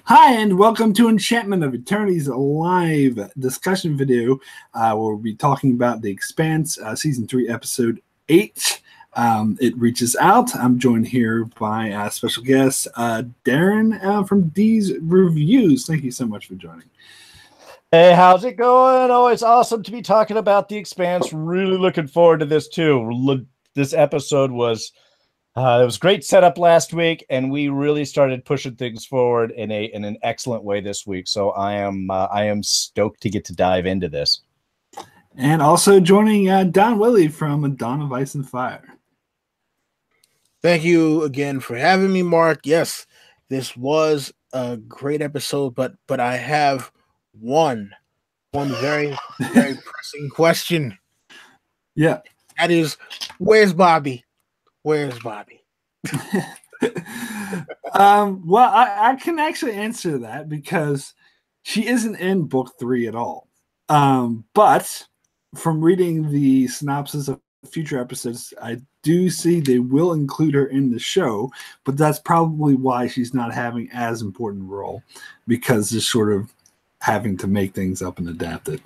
Hi, and welcome to Enchantment of Eternity's live discussion video, where we'll be talking about The Expanse, Season 3, Episode 8. It Reaches Out. I'm joined here by special guest, Darrin from D's Reviews. Thank you so much for joining. Hey, how's it going? Oh, it's awesome to be talking about The Expanse. Really looking forward to this, too. This episode was... it was great setup last week, and we really started pushing things forward in an excellent way this week. So I am stoked to get to dive into this. And also joining Willi from Dawn of Ice and Fire. Thank you again for having me, Mark. Yes, this was a great episode, but I have one very pressing question. Yeah, that is, where's Bobby? Where's Bobby? Well, I can actually answer that because she isn't in book 3 at all. But from reading the synopsis of future episodes, I do see they will include her in the show, but that's probably why she's not having as important a role, because they're sort of having to make things up and adapt it.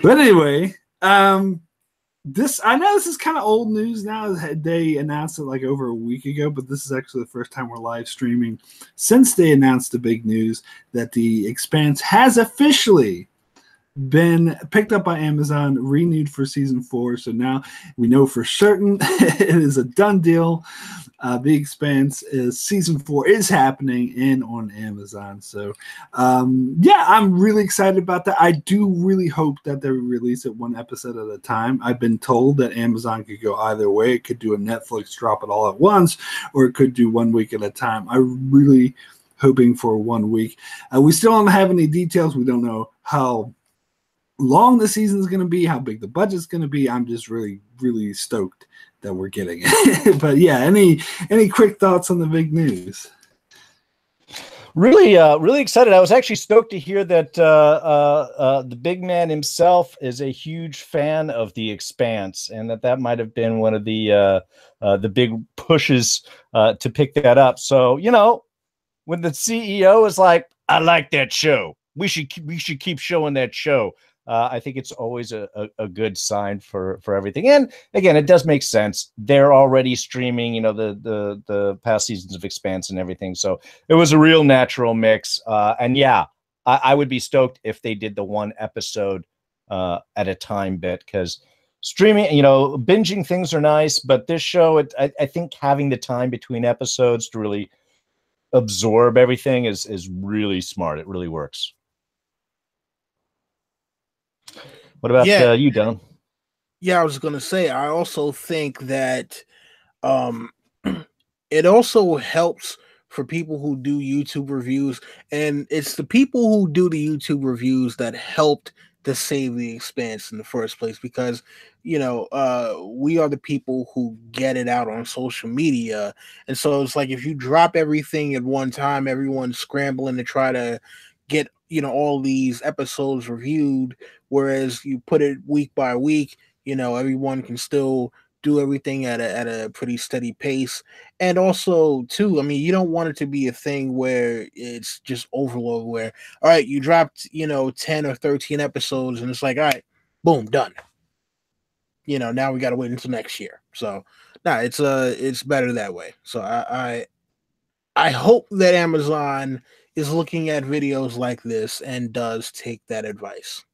But anyway, I know this is kind of old news now. They announced it like over a week ago, but this is actually the first time we're live streaming since they announced the big news that The Expanse has officially been picked up by Amazon, renewed for season 4. So now we know for certain it is a done deal. The Expanse season 4 is happening and on Amazon. So yeah, I'm really excited about that. I do really hope that they release it one episode at a time. I've been told that Amazon could go either way. It could do a Netflix drop it all at once, or it could do 1 week at a time. I'm really hoping for 1 week. We still don't have any details. We don't know how long the season is going to be, how big the budget's going to be. I'm just really stoked that we're getting it. But yeah, any quick thoughts on the big news? Really excited. I was actually stoked to hear that the big man himself is a huge fan of The Expanse, and that might have been one of the big pushes to pick that up. So, you know, when the CEO is like, "I like that show. We should keep showing that show." I think it's always a good sign for everything. And again, it does make sense. They're already streaming, you know, the past seasons of Expanse and everything. So it was a real natural mix. And yeah, I would be stoked if they did the 1 episode at a time bit, because streaming, you know, binging things are nice, but this show, I think having the time between episodes to really absorb everything is really smart. It really works. What about you, Don? Yeah, I was going to say, I also think that it also helps for people who do YouTube reviews, and it's the people who do the YouTube reviews that helped to save The Expanse in the first place, because, you know, we are the people who get it out on social media. And so it's like, if you drop everything at one time, everyone's scrambling to try to get, you know, all these episodes reviewed, whereas you put it week by week, you know, everyone can still do everything at a pretty steady pace. And also too, I mean, you don't want it to be a thing where it's just overload, where, all right, you dropped, you know, 10 or 13 episodes and it's like, all right, boom, done. You know, now we got to wait until next year. So it's better that way. So I hope that Amazon is looking at videos like this and does take that advice.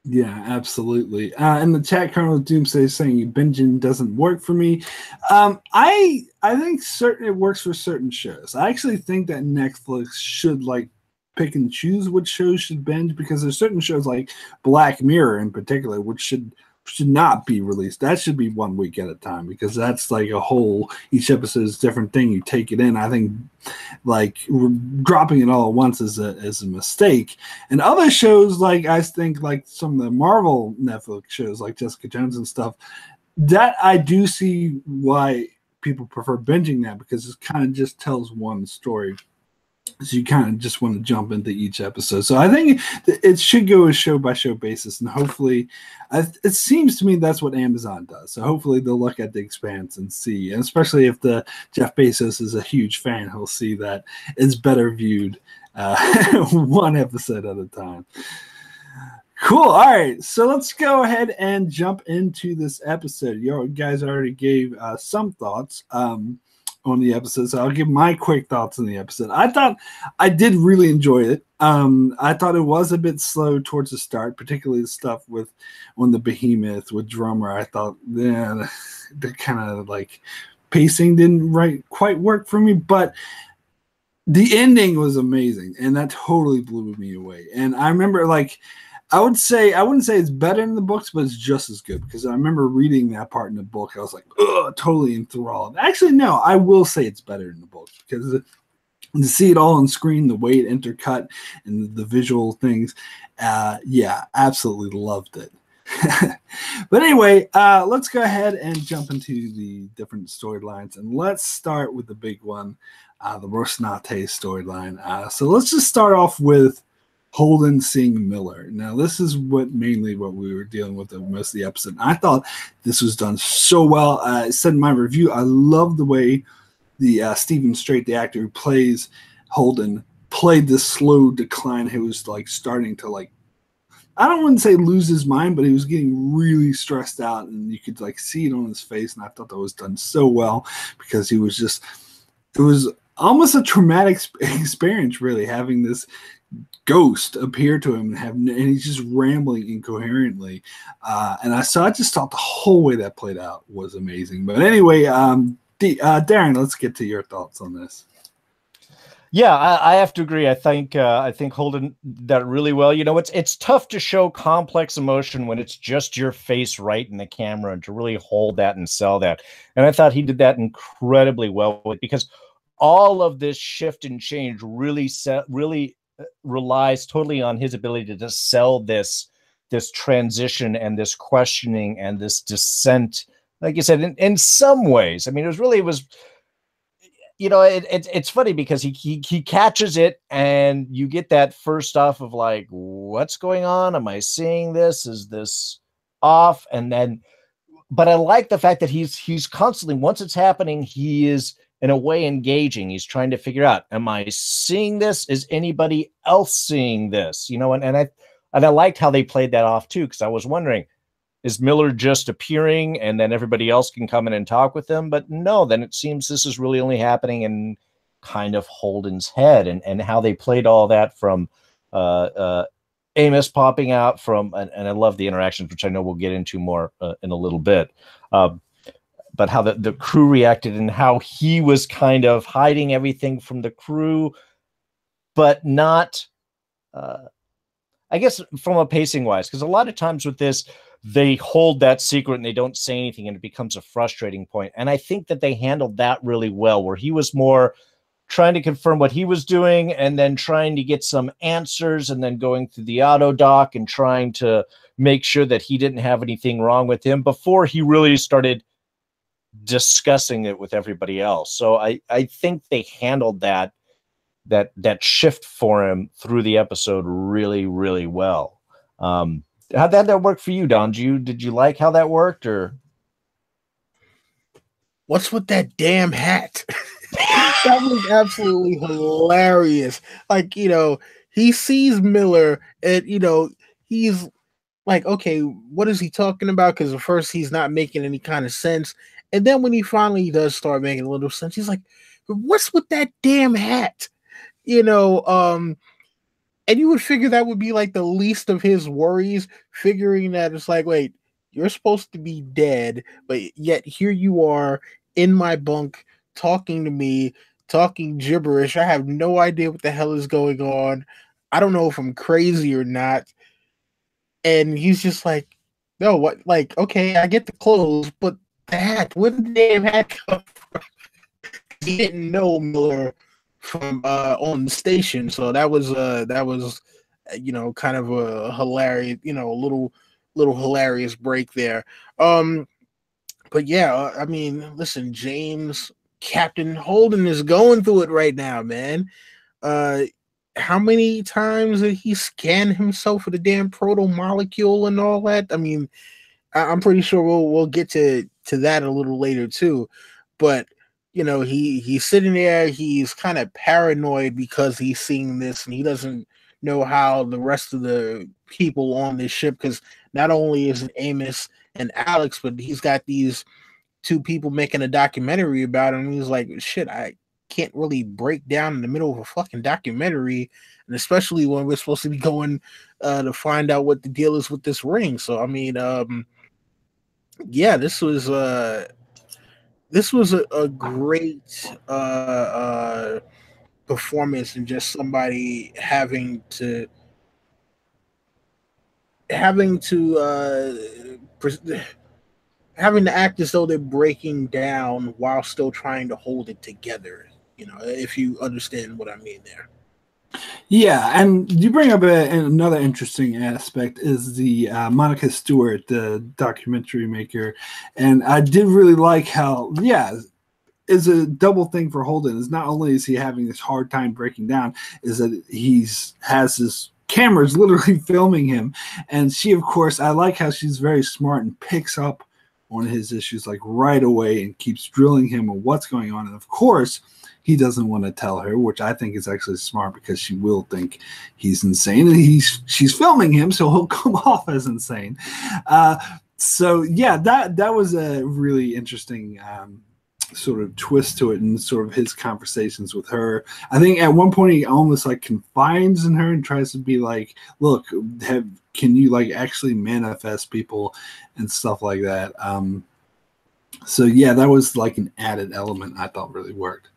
Yeah, absolutely. In the chat, Colonel Doomsday is saying binging doesn't work for me. I think it works for certain shows. I actually think that Netflix should like pick and choose which shows should binge, because there's certain shows like Black Mirror in particular which should not be released. That should be 1 week at a time, because that's like a whole, each episode is a different thing. You take it in. I think like dropping it all at once is a mistake. And other shows, like I think like some of the Marvel Netflix shows like Jessica Jones and stuff, that I do see why people prefer binging that, because it kind of just tells one story. So you kind of just want to jump into each episode. So I think it should go a show by show basis, and hopefully, it seems to me that's what Amazon does. So hopefully they'll look at The Expanse and see, and especially if the Jeff Bezos is a huge fan, he'll see that it's better viewed one episode at a time. Cool. All right, so let's go ahead and jump into this episode. You guys already gave some thoughts on the episode, so I'll give my quick thoughts on the episode. I thought I did really enjoy it. I thought it was a bit slow towards the start, particularly the stuff on the behemoth with Drummer. I thought, yeah, the kind of like pacing didn't quite work for me, but the ending was amazing, and that totally blew me away. And I remember, like, I wouldn't say it's better in the books, but it's just as good, because I remember reading that part in the book. I was like, ugh, totally enthralled. Actually, no, I will say it's better in the book, because to see it all on screen, the way it intercut and the visual things, yeah, absolutely loved it. But anyway, let's go ahead and jump into the different storylines, and let's start with the big one, the Rosnate storyline. So let's just start off with Holden seeing Miller. Now, this is mainly what we were dealing with in most of the episode. And I thought this was done so well. I said in my review, I love the way the Stephen Strait, the actor who plays Holden, played this slow decline. He was like starting to, like, I don't want to say lose his mind, but he was getting really stressed out, and you could like see it on his face. And I thought that was done so well, because he was just, it was almost a traumatic experience, really, having this ghost appear to him and he's just rambling incoherently. And I just thought the whole way that played out was amazing. But anyway, Darrin, let's get to your thoughts on this. Yeah, I have to agree. I think Holden did that really well. You know, it's tough to show complex emotion when it's just your face right in the camera, and to really hold that and sell that. And I thought he did that incredibly well, because all of this shift and change really relies totally on his ability to just sell this transition and this questioning and this descent. Like you said, in some ways, I mean, it was, you know, it's funny, because he catches it, and you get that first off of like, what's going on? Am I seeing this? Is this off? And then, but I like the fact that he's constantly, once it's happening, he is in a way engaging. He's trying to figure out, am I seeing this? Is anybody else seeing this? You know, and I liked how they played that off too, because I was wondering, is Miller just appearing and then everybody else can come in and talk with him? But no, then it seems this is really only happening in kind of Holden's head, and how they played all that from Amos popping out from, and I love the interactions, which I know we'll get into more in a little bit. But how the crew reacted, and how he was kind of hiding everything from the crew, but not, I guess, from a pacing wise, because a lot of times with this, they hold that secret and they don't say anything, and it becomes a frustrating point. And I think that they handled that really well, where he was more trying to confirm what he was doing, and then trying to get some answers, and then going through the auto doc and trying to make sure that he didn't have anything wrong with him before he really started discussing it with everybody else. So I think they handled that shift for him through the episode really, really well. How'd that work for you, Don? Did you like how that worked, or what's with that damn hat? That was absolutely hilarious. Like, you know, he sees Miller, and, you know, he's like, okay, what is he talking about? Because at first he's not making any kind of sense. And then when he finally does start making a little sense, he's like, what's with that damn hat? You know, and you would figure that would be like the least of his worries, figuring that it's like, wait, you're supposed to be dead, but yet here you are in my bunk talking to me, talking gibberish. I have no idea what the hell is going on. I don't know if I'm crazy or not. And he's just like, no, what? Like, okay, I get the clothes, but the hat, where did the damn hat come from? He didn't know Miller from on the station, so that was you know, kind of a hilarious, you know, a little hilarious break there. But yeah, I mean, listen, James, Captain Holden is going through it right now, man. how many times did he scan himself for the damn proto molecule and all that? I mean, I'm pretty sure we'll get to that a little later too, but you know, he's sitting there, he's kind of paranoid because he's seeing this and he doesn't know how the rest of the people on this ship, because not only is it Amos and Alex, but he's got these two people making a documentary about him. He's like, shit, I can't really break down in the middle of a fucking documentary, and especially when we're supposed to be going to find out what the deal is with this ring. So I mean, yeah, this was a great performance, and just somebody having to act as though they're breaking down while still trying to hold it together. You know, if you understand what I mean there. Yeah, and you bring up another interesting aspect is the Monica Stewart, the documentary maker, and I did really like how, yeah, is a double thing for Holden. Is not only is he having this hard time breaking down, is that has his cameras literally filming him, and she, of course, I like how she's very smart and picks up on his issues like right away and keeps drilling him on what's going on, and of course he doesn't want to tell her, which I think is actually smart because she will think he's insane, and she's filming him, so he'll come off as insane. So yeah, that was a really interesting sort of twist to it, and sort of his conversations with her. I think at one point he almost like confides in her and tries to be like, look, can you like actually manifest people and stuff like that. So yeah, that was like an added element I thought really worked.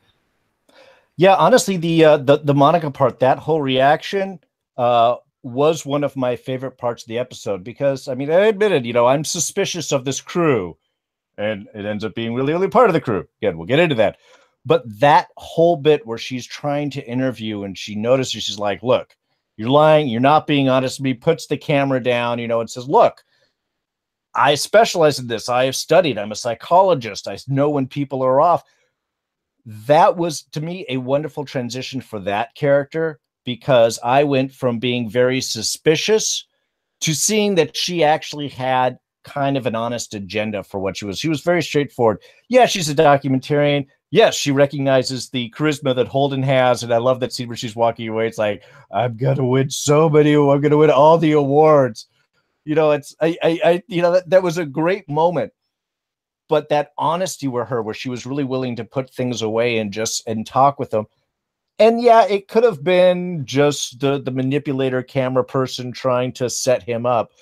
Yeah, honestly, the Monica part, that whole reaction was one of my favorite parts of the episode, because I mean, I admitted, you know, I'm suspicious of this crew, and it ends up being really only part of the crew. Again, we'll get into that. But that whole bit where she's trying to interview and she notices, she's like, look, you're lying, you're not being honest with me, puts the camera down, you know, and says, look, I specialize in this. I have studied. I'm a psychologist. I know when people are off. That was, to me, a wonderful transition for that character, because I went from being very suspicious to seeing that she actually had kind of an honest agenda for what she was. She was very straightforward. Yeah, she's a documentarian. Yes, she recognizes the charisma that Holden has, and I love that scene where she's walking away. It's like, I'm gonna win so many. I'm gonna win all the awards. You know, it's you know, that was a great moment. But that honesty with her, where she was really willing to put things away and talk with them. And yeah, it could have been just the manipulator camera person trying to set him up.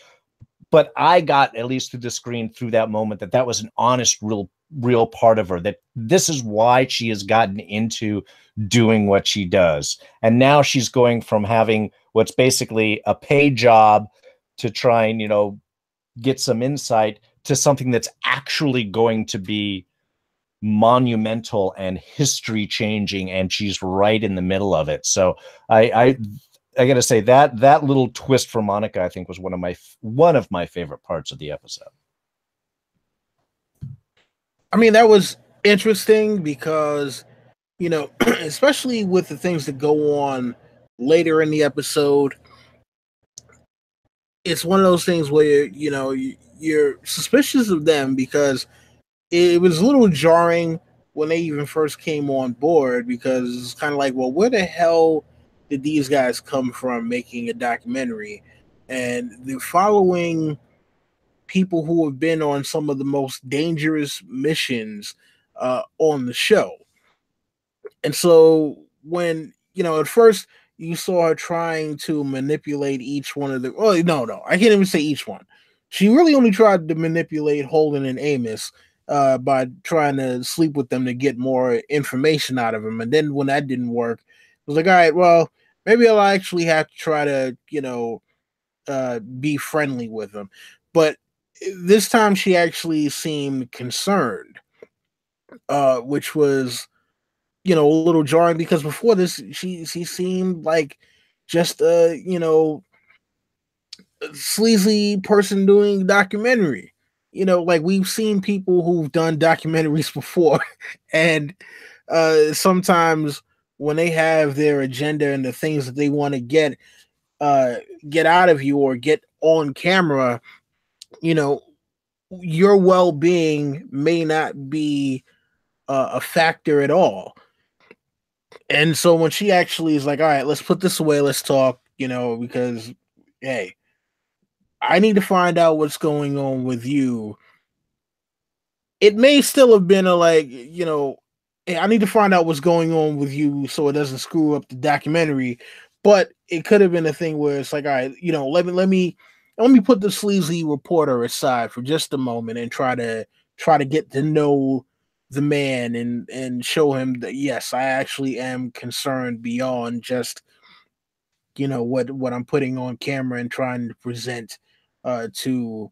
But I got, at least through the screen, through that moment, that was an honest, real part of her, that this is why she has gotten into doing what she does. And now she's going from having what's basically a paid job to try and, you know, get some insight to something that's actually going to be monumental and history changing, and she's right in the middle of it. So I gotta say that little twist for Monica, I think, was one of my favorite parts of the episode. I mean, that was interesting because, you know, especially with the things that go on later in the episode, it's one of those things where, you know, you're suspicious of them, because it was a little jarring when they even first came on board, because it's kind of like, well, where the hell did these guys come from making a documentary? And they're following people who have been on some of the most dangerous missions on the show. And so when, you know, at first you saw her trying to manipulate each one of the, oh, no, I can't even say each one. She really only tried to manipulate Holden and Amos by trying to sleep with them to get more information out of them. And then when that didn't work, it was like, all right, well, maybe I'll actually have to try to, you know, be friendly with them. But this time she actually seemed concerned, which was, you know, a little jarring, because before this, she seemed like just you know, sleazy person doing documentary. You know, like we've seen people who've done documentaries before, and sometimes when they have their agenda and the things that they want to get out of you or get on camera, you know, your well-being may not be a factor at all. And so when she actually is like, all right, let's put this away, let's talk, you know, because hey, I need to find out what's going on with you. It may still have been a like, you know, hey, I need to find out what's going on with you so it doesn't screw up the documentary. But it could have been a thing where it's like, all right, you know, let me put the sleazy reporter aside for just a moment and try to get to know the man and show him that yes, I actually am concerned beyond just, you know, what I'm putting on camera and trying to present to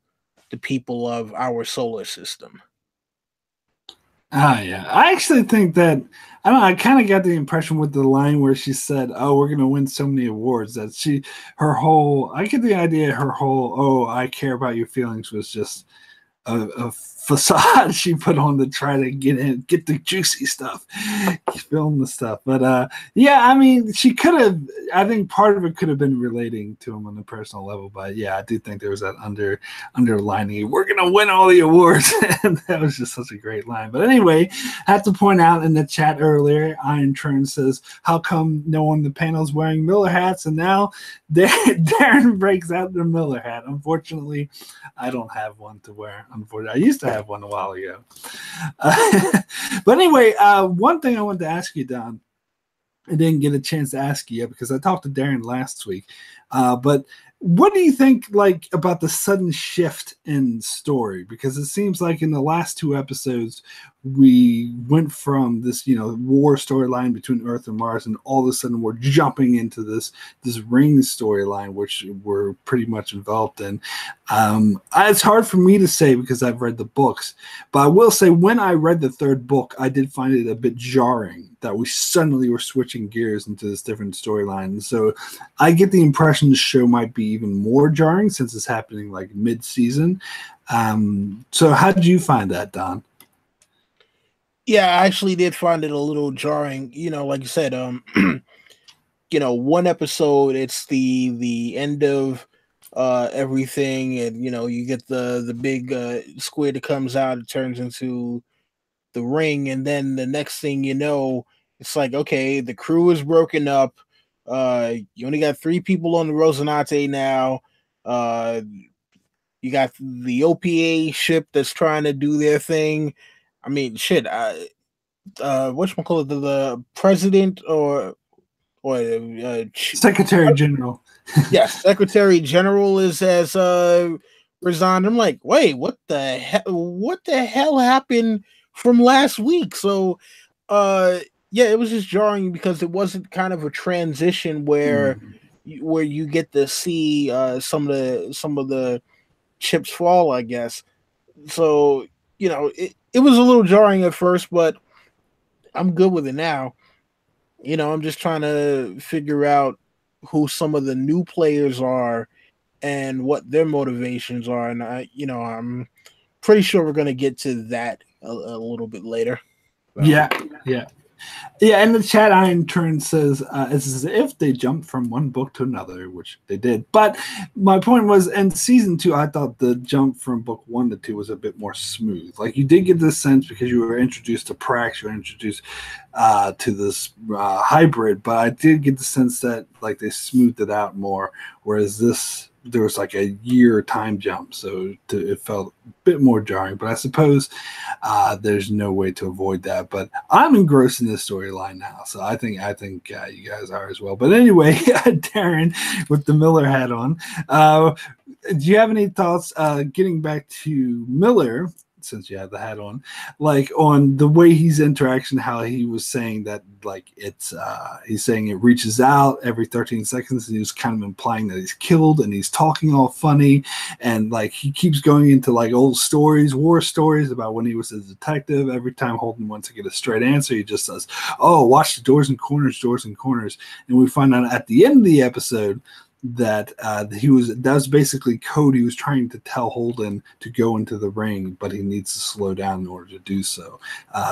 the people of our solar system. Ah, yeah. I actually think that I don't know. I kind of got the impression with the line where she said, "Oh, we're gonna win so many awards," that her whole. I get the idea. Her whole, "Oh, I care about your feelings," was just a facade she put on to try to get the juicy stuff, film the stuff. But yeah, I mean, she could have. I think part of it could have been relating to him on a personal level. But yeah, I do think there was that underlining. We're gonna win all the awards, and that was just such a great line. But anyway, I have to point out in the chat earlier, Iron Tern says, "How come no one in the panel is wearing Miller hats?" And now Darrin breaks out the Miller hat. Unfortunately, I don't have one to wear. Unfortunately, I used to have one a while ago. But anyway, one thing I wanted to ask you, Don, I didn't get a chance to ask you yet because I talked to Darrin last week. But what do you think, like, about the sudden shift in story? Because it seems like in the last two episodes, we went from this, you know, war storyline between Earth and Mars, and all of a sudden we're jumping into this ring storyline, which we're pretty much involved in. It's hard for me to say because I've read the books, but I will say when I read the third book, I did find it a bit jarring that we suddenly were switching gears into this different storyline. And so I get the impression the show might be even more jarring since it's happening like mid-season. So how did you find that, Don? Yeah, I actually did find it a little jarring. You know, like you said, you know, one episode it's the end of everything, and you know, you get the big squid that comes out, it turns into the ring, and then the next thing you know, it's like, okay, the crew is broken up. You only got 3 people on the Rosinante now. You got the OPA ship that's trying to do their thing. I mean, shit. Whatchamacallit, the president or Secretary General. yes, Secretary General has resigned. I'm like, wait, what the hell happened from last week? So yeah, it was just jarring because it wasn't kind of a transition where you get to see some of the chips fall, I guess. So, you know, it was a little jarring at first, but I'm good with it now. You know, I'm just trying to figure out who some of the new players are and what their motivations are. And I'm pretty sure we're going to get to that a little bit later. Yeah. Yeah, in the chat, Iron Turn says it's as if they jumped from one book to another, which they did. But my point was, in season 2, I thought the jump from book 1 to 2 was a bit more smooth. Like, you did get this sense because you were introduced to Prax, you were introduced to this hybrid, but I did get the sense that, like, they smoothed it out more, whereas this, there was like a year time jump, so it felt a bit more jarring. But I suppose there's no way to avoid that. But I'm engrossed in this storyline now, so I think you guys are as well. But anyway, Darrin with the Miller hat on. Do you have any thoughts? Getting back to Miller, since you have the hat on, like on the way he's interaction, how he was saying that, like, it's he's saying it reaches out every 13 seconds, and he was kind of implying that he's killed, and he's talking all funny, and like he keeps going into like old stories, war stories about when he was a detective. Every time Holden wants to get a straight answer, he just says, "Oh, watch the doors and corners," and we find out at the end of the episode that that was basically code. He was trying to tell Holden to go into the ring, but he needs to slow down in order to do so.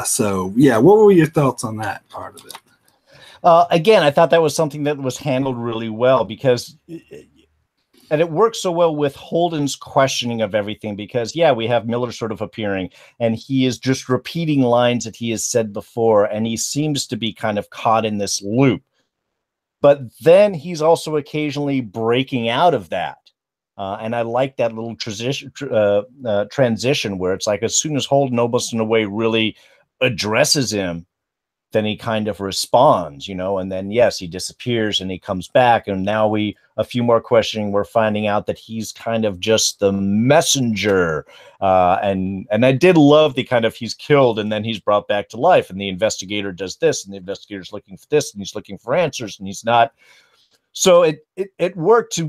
So yeah, what were your thoughts on that part of it? Again, I thought that was something that was handled really well because, and it works so well with Holden's questioning of everything because, yeah, we have Miller sort of appearing and he is just repeating lines that he has said before. And he seems to be kind of caught in this loop. But then he's also occasionally breaking out of that. And I like that little transition where it's like as soon as Holden almost in a way really addresses him, then he kind of responds, you know, and then, yes, he disappears and he comes back. And now a few more questioning, we're finding out that he's kind of just the messenger. And I did love the kind of he's killed and then he's brought back to life. And the investigator does this and the investigator's looking for this and he's looking for answers and he's not. So it worked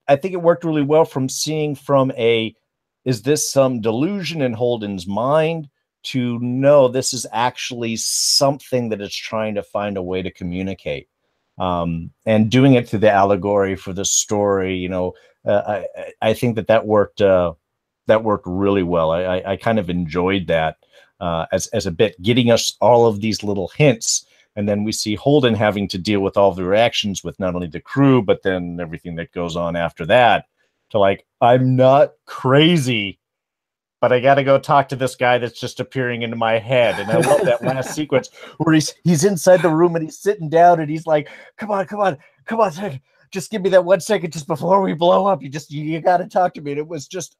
I think it worked really well from seeing from is this some delusion in Holden's mind? To know this is actually something that it's trying to find a way to communicate, and doing it through the allegory for the story. You know, I think that worked. That worked really well. I kind of enjoyed that as a bit, getting us all of these little hints, and then we see Holden having to deal with all the reactions with not only the crew but then everything that goes on after that. To like, I'm not crazy, but I got to go talk to this guy that's just appearing into my head. And I love that last sequence where he's inside the room and he's sitting down and he's like, come on. Just give me that 1 second just before we blow up. You got to talk to me. And it was just,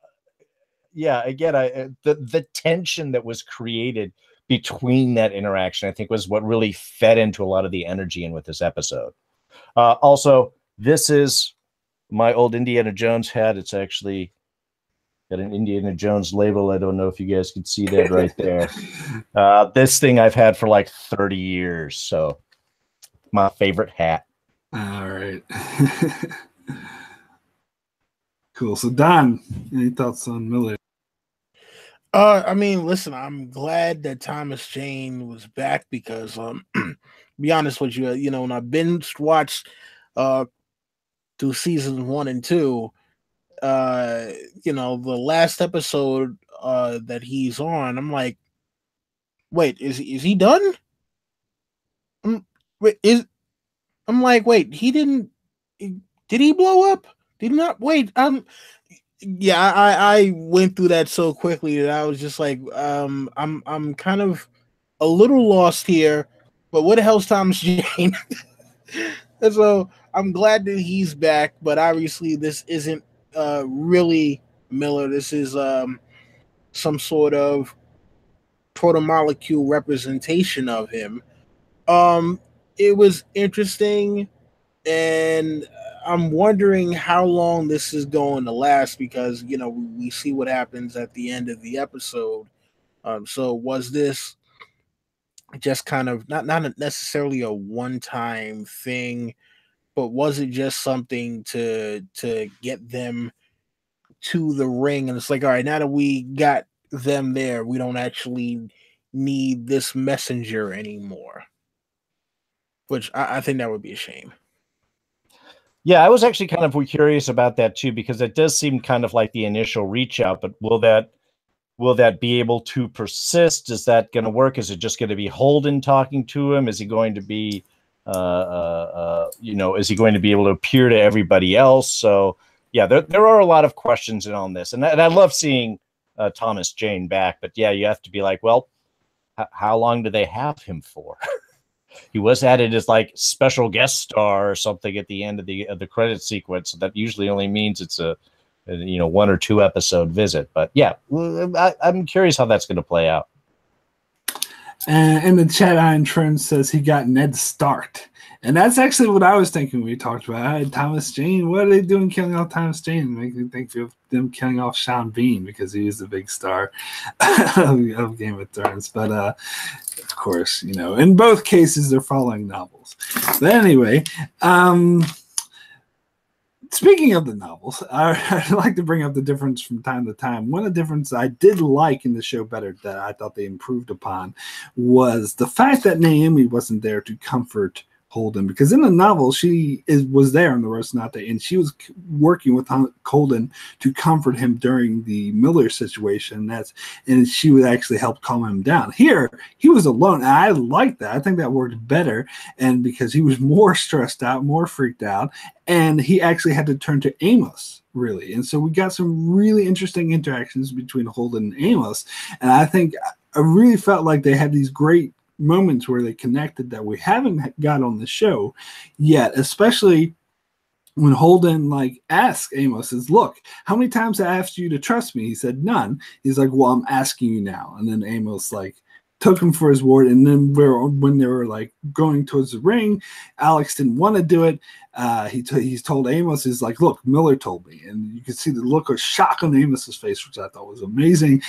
yeah, again, the tension that was created between that interaction, I think was what really fed into a lot of the energy in with this episode. Also, this is my old Indiana Jones hat. It's actually got an Indiana Jones label. I don't know if you guys can see that right there. This thing I've had for like 30 years. So my favorite hat. All right. Cool. So Don, any thoughts on Miller? I mean, listen, I'm glad that Thomas Jane was back because, be honest with you, you know, when I binge watched through seasons 1 and 2, you know, the last episode that he's on, I'm like, wait, is he done? I'm like, wait, did he blow up? Did he not? Wait, yeah, I went through that so quickly that I was just like, I'm kind of a little lost here, but what the hell's Thomas Jane? And so I'm glad that he's back, but obviously this isn't really Miller. This is some sort of proto-molecule representation of him. It was interesting, and I'm wondering how long this is going to last because, you know, we see what happens at the end of the episode. So was this just kind of not necessarily a one-time thing, but was it just something to get them to the ring? And it's like, all right, now that we got them there, we don't actually need this messenger anymore. Which I think that would be a shame. Yeah, I was actually kind of curious about that too, because it does seem kind of like the initial reach out, but will that be able to persist? Is that going to work? Is it just going to be Holden talking to him? Is he going to be, you know, is he going to be able to appear to everybody else? So yeah, there are a lot of questions on this, and I love seeing Thomas Jane back, but yeah, you have to be like, well, how long do they have him for? He was added as like special guest star or something at the end of the credit sequence. So that usually only means it's a 1 or 2 episode visit. But yeah, I'm curious how that's going to play out. And in the chat, Iron Trent says he got Ned Stark. And that's actually what I was thinking when we talked about Thomas Jane. What are they doing killing off Thomas Jane? Make me think of them killing off Sean Bean because he is the big star of Game of Thrones. But of course, you know, in both cases, they're following novels. But anyway, speaking of the novels, I'd like to bring up the difference from time to time. One of the differences I did like in the show better that I thought they improved upon was the fact that Naomi wasn't there to comfort Holden, because in the novel she was there on the Rocinante, and she was working with Holden to comfort him during the Miller situation. And she would actually help calm him down. Here, he was alone, and I like that. I think that worked better, and because he was more stressed out, more freaked out, and he actually had to turn to Amos, really. And so we got some really interesting interactions between Holden and Amos, and I really felt like they had these great moments where they connected that we haven't got on the show yet, especially when Holden asks Amos, says, look, how many times I asked you to trust me? He said none. He's like, well, I'm asking you now. And then Amos took him for his word. And then when they were going towards the ring, Alex didn't want to do it. He's told Amos, he's like, look, Miller told me. And you could see the look of shock on Amos's face, which I thought was amazing.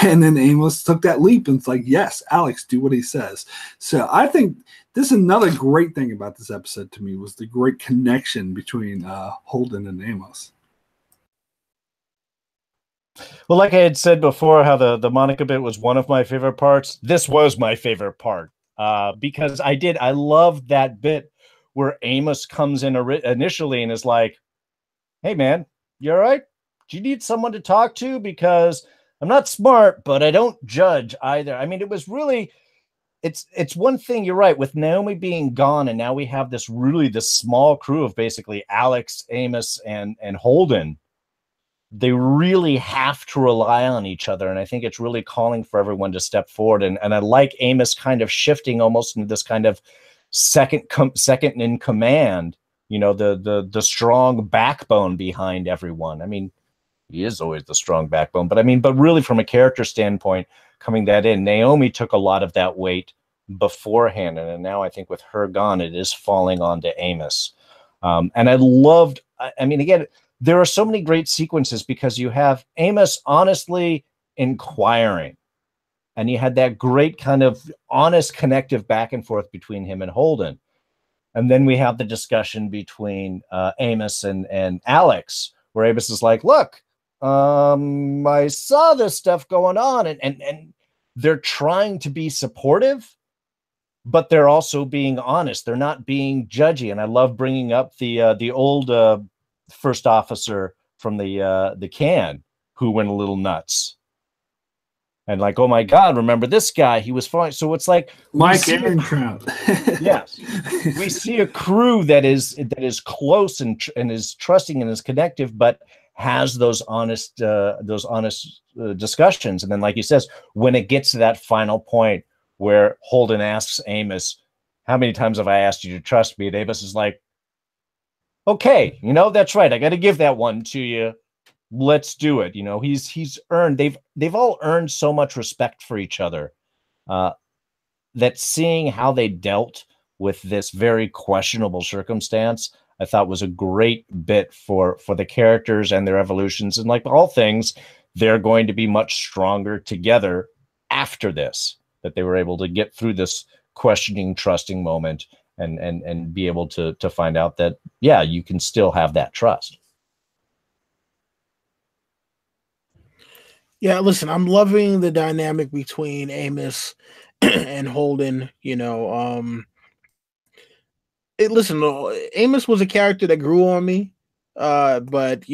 And then Amos took that leap and it's like, yes, Alex, do what he says. So I think this is another great thing about this episode to me, was the great connection between Holden and Amos. Well, like I had said before, how the Monica bit was one of my favorite parts. This was my favorite part because I loved that bit where Amos comes in initially and is like, hey, man, you all right? Do you need someone to talk to? Because I'm not smart, but I don't judge either. I mean, it was really, it's one thing, you're right, with Naomi being gone, and now we have this small crew of basically Alex, Amos, and Holden. They really have to rely on each other, and I think it's really calling for everyone to step forward. And I like Amos kind of shifting almost into this kind of second in command, the strong backbone behind everyone. I mean, he is always the strong backbone, but really from a character standpoint, coming that in, Naomi took a lot of that weight beforehand, and now I think with her gone, it is falling onto Amos. And I loved, again, there are so many great sequences because you have Amos honestly inquiring, and you had that great kind of honest connective back and forth between him and Holden. And then we have the discussion between Amos and Alex, where Amos is like, look, I saw this stuff going on, and they're trying to be supportive, but they're also being honest. They're not being judgy. And I love bringing up the old first officer from the can who went a little nuts. And like, oh my God, remember this guy? He was fine. So it's like Mike Ehrentraut. Yes, we see a crew that is close and is trusting and is connective, but has those honest discussions. And then, like he says, when it gets to that final point where Holden asks Amos, "How many times have I asked you to trust me?" And Amos is like, "Okay, that's right. I got to give that one to you. Let's do it." He's earned, they've all earned so much respect for each other, that seeing how they dealt with this very questionable circumstance, I thought was a great bit for the characters and their evolutions. And like all things, they're going to be much stronger together after this, that they were able to get through this questioning, trusting moment and be able to find out that, yeah, you can still have that trust. Yeah, listen, I'm loving the dynamic between Amos and Holden. Listen, Amos was a character that grew on me, but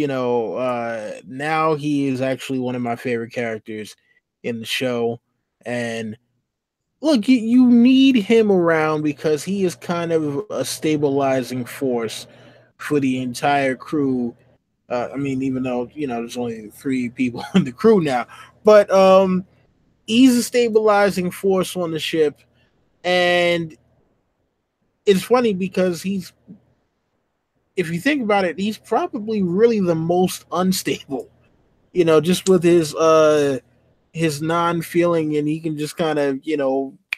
now he is actually one of my favorite characters in the show. And look, you need him around because he is kind of a stabilizing force for the entire crew. Even though there's only 3 people in the crew now, but he's a stabilizing force on the ship. And it's funny because if you think about it, he's probably really the most unstable, just with his non-feeling, and he can just kind of,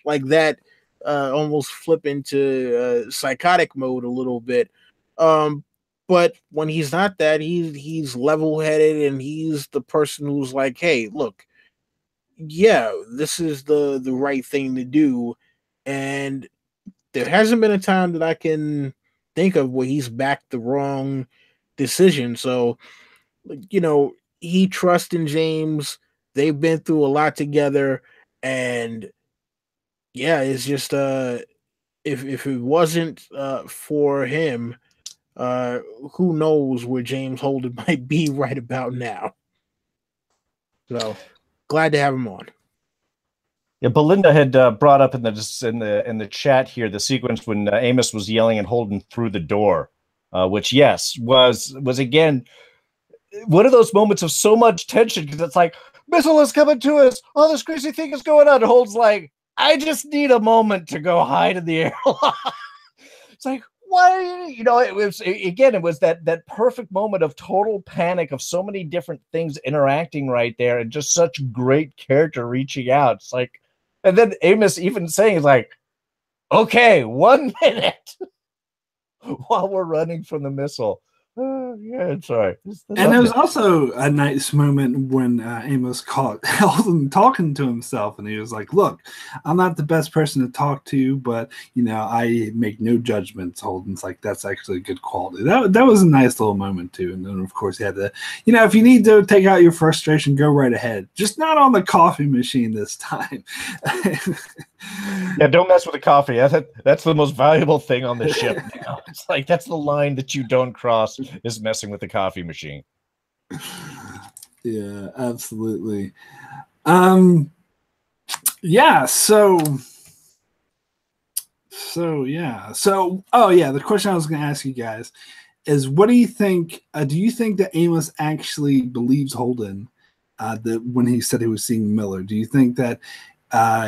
like that, almost flip into psychotic mode a little bit. But when he's not that, he's level-headed, and he's the person who's like, hey, look, yeah, this is the right thing to do. And there hasn't been a time that I can think of where he's backed the wrong decision. So, he trusts in James. They've been through a lot together, and yeah, it's just if it wasn't for him, who knows where James Holden might be right about now. So glad to have him on. Yeah, Belinda had brought up in the chat here the sequence when Amos was yelling and Holden through the door, which yes was again one of those moments of so much tension because it's like missile is coming to us, all this crazy thing is going on. And Holden's like, I just need a moment to go hide in the airlock. It's like, why? You know, it was that perfect moment of total panic of so many different things interacting right there, and just such great character reaching out. It's like, and then Amos even saying, like, okay, 1 minute while we're running from the missile. Yeah, sorry. And there was also a nice moment when Amos caught Holden talking to himself, and he was like, "Look, I'm not the best person to talk to, but you know, I make no judgments." Holden's like, "That's actually a good quality." That was a nice little moment too. And then of course he had to, you know, if you need to take out your frustration, go right ahead. Just not on the coffee machine this time. Yeah, don't mess with the coffee. That's the most valuable thing on the ship now. It's like that's the line that you don't cross is messing with the coffee machine. Yeah, absolutely. Yeah, so yeah. So the question I was going to ask you guys is, what do you think? Do you think that Amos actually believes Holden that when he said he was seeing Miller? Do you think that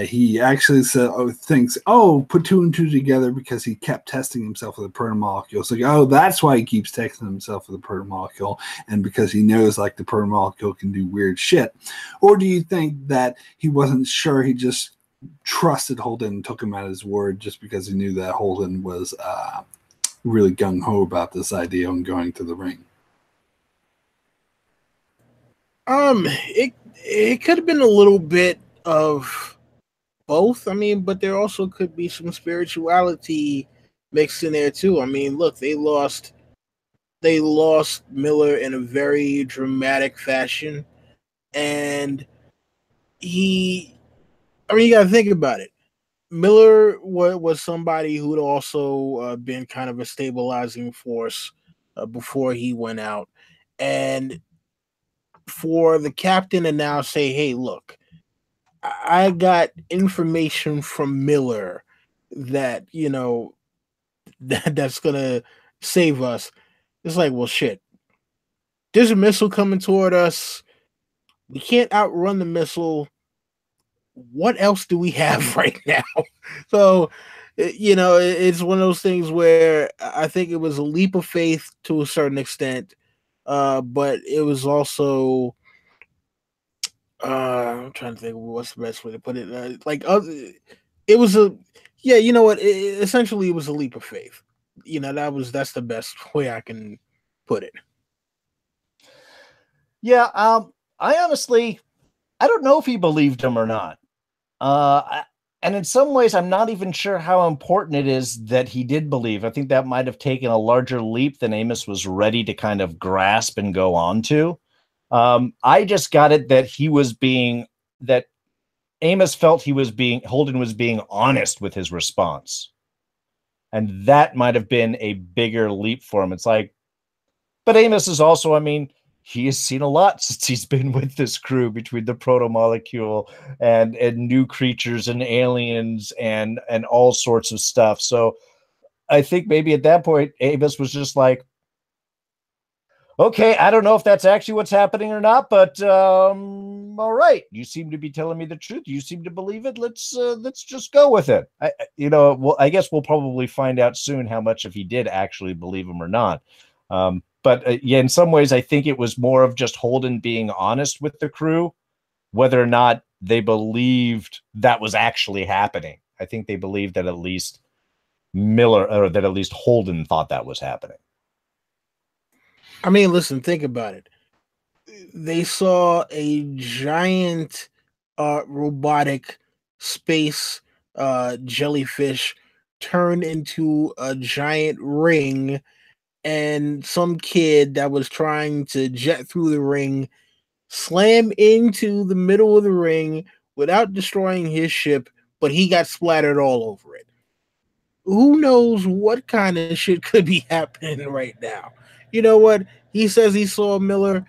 he actually thinks, put two and two together because he kept testing himself with a protomolecule? It's like, that's why he keeps testing himself with a protomolecule, and because he knows like the protomolecule can do weird shit? Or do you think that he wasn't sure, he just trusted Holden and took him at his word just because he knew that Holden was really gung-ho about this idea on going to the ring? It could have been a little bit of both. I mean, but there also could be some spirituality mixed in there too. I mean, look, they lost Miller in a very dramatic fashion, and you got to think about it. Miller was somebody who'd also been kind of a stabilizing force before he went out, and for the captain to now say, "Hey, look, I got information from Miller that, you know, that's gonna save us." It's like, well, shit. There's a missile coming toward us. We can't outrun the missile. What else do we have right now? So, you know, it's one of those things where I think it was a leap of faith to a certain extent, but it was also I'm trying to think of what's the best way to put it. It was you know what? Essentially, it was a leap of faith. You know, that's the best way I can put it. Yeah, I honestly, I don't know if he believed him or not. And in some ways, I'm not even sure how important it is that he did believe. I think that might have taken a larger leap than Amos was ready to kind of grasp and go on to. I just got it that Amos felt Holden was being honest with his response. And that might have been a bigger leap for him. It's like, but Amos is also, I mean, he has seen a lot since he's been with this crew, between the proto-molecule and new creatures and aliens and all sorts of stuff. So I think maybe at that point, Amos was just like, okay, I don't know if that's actually what's happening or not, but all right, you seem to be telling me the truth. You seem to believe it. Let's just go with it. I guess we'll probably find out soon how much if he did actually believe him or not. But in some ways, I think it was more of just Holden being honest with the crew, whether or not they believed that was actually happening. I think they believed that at least Holden thought that was happening. I mean, listen, think about it. They saw a giant robotic space jellyfish turn into a giant ring, and some kid that was trying to jet through the ring slam into the middle of the ring without destroying his ship, but he got splattered all over it. who knows what kind of shit could be happening right now? You know what? He says he saw Miller.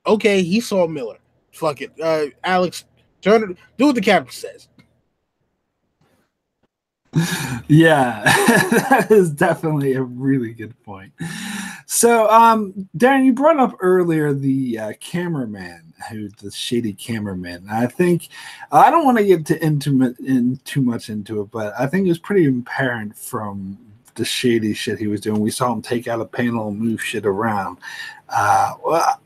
Okay, he saw Miller. Fuck it. Alex, do what the captain says. Yeah, that is definitely a really good point. So, Darren, you brought up earlier the cameraman, the shady cameraman. And I think I don't want to get too much into it, but I think it was pretty apparent from the shady shit he was doing. We saw him take out a panel and move shit around. Well,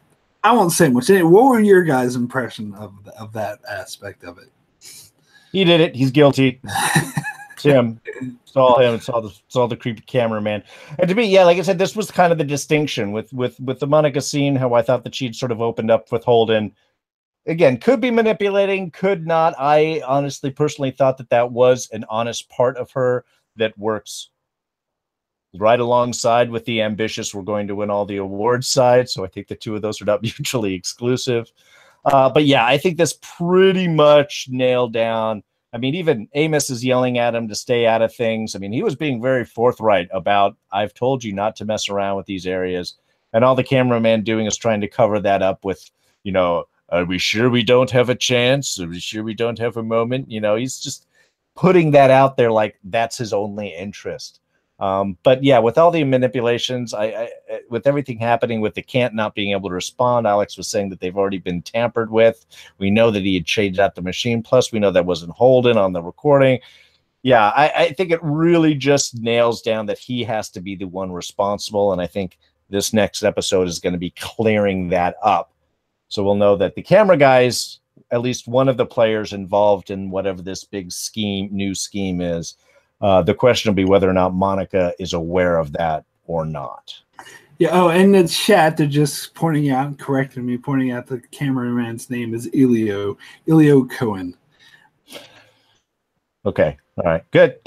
I won't say much. What were your guys' impression of that aspect of it? He did it. He's guilty. It's him. It's all him. It's all the creepy cameraman. And to me, yeah, like I said, this was kind of the distinction with the Monica scene. How I thought that she'd sort of opened up with Holden. Again, could be manipulating, could not. I honestly, personally thought that was an honest part of her that works right alongside with the ambitious, we're going to win all the awards side. So I think the two of those are not mutually exclusive. But yeah, I think this pretty much nailed down. I mean, even Amos is yelling at him to stay out of things. I mean, he was being very forthright about, I've told you not to mess around with these areas. And all the cameraman doing is trying to cover that up with, you know, are we sure we don't have a chance? Are we sure we don't have a moment? You know, he's just putting that out there like that's his only interest. But yeah, with all the manipulations, I with everything happening with the Can't not being able to respond, Alex was saying that they've already been tampered with. We know that he had changed out the machine. Plus, we know that wasn't Holden on the recording. Yeah, I think it really just nails down that he has to be the one responsible. And I think this next episode is going to be clearing that up. So we'll know that the camera guys, at least one of the players involved in whatever this big new scheme is, the question will be whether or not Monica is aware of that or not. Yeah. Oh, and the chat, they're just pointing out, correcting me, pointing out the cameraman's name is Elio Cohen. Okay. All right. Good.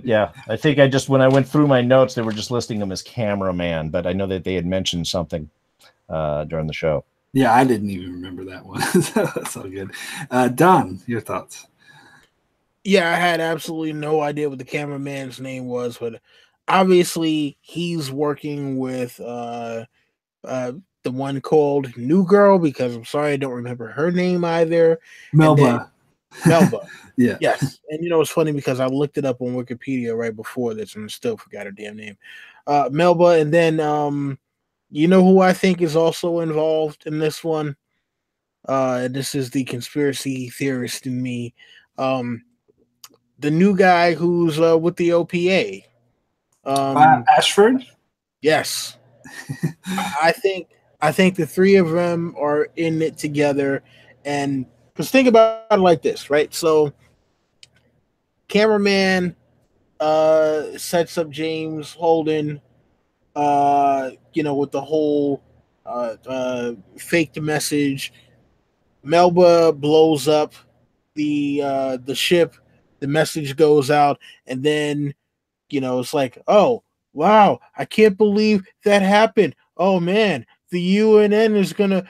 Yeah. I think when I went through my notes, they were just listing him as cameraman, but I know that they had mentioned something during the show. Yeah, I didn't even remember that one. So that's all good. Don, your thoughts? Yeah, I had absolutely no idea what the cameraman's name was, but obviously he's working with the one called New Girl, because I'm sorry I don't remember her name either. Melba. Melba. Yeah. Yes. And you know, it's funny because I looked it up on Wikipedia right before this and I still forgot her damn name. Melba, and then you know who I think is also involved in this one? This is the conspiracy theorist in me. The new guy who's with the OPA. Ashford? Yes. I think the three of them are in it together. And because think about it like this, right? So cameraman sets up James Holden, you know, with the whole faked message. Melba blows up the ship. The message goes out, and then, you know, it's like, oh wow, I can't believe that happened. Oh man, the UNN is gonna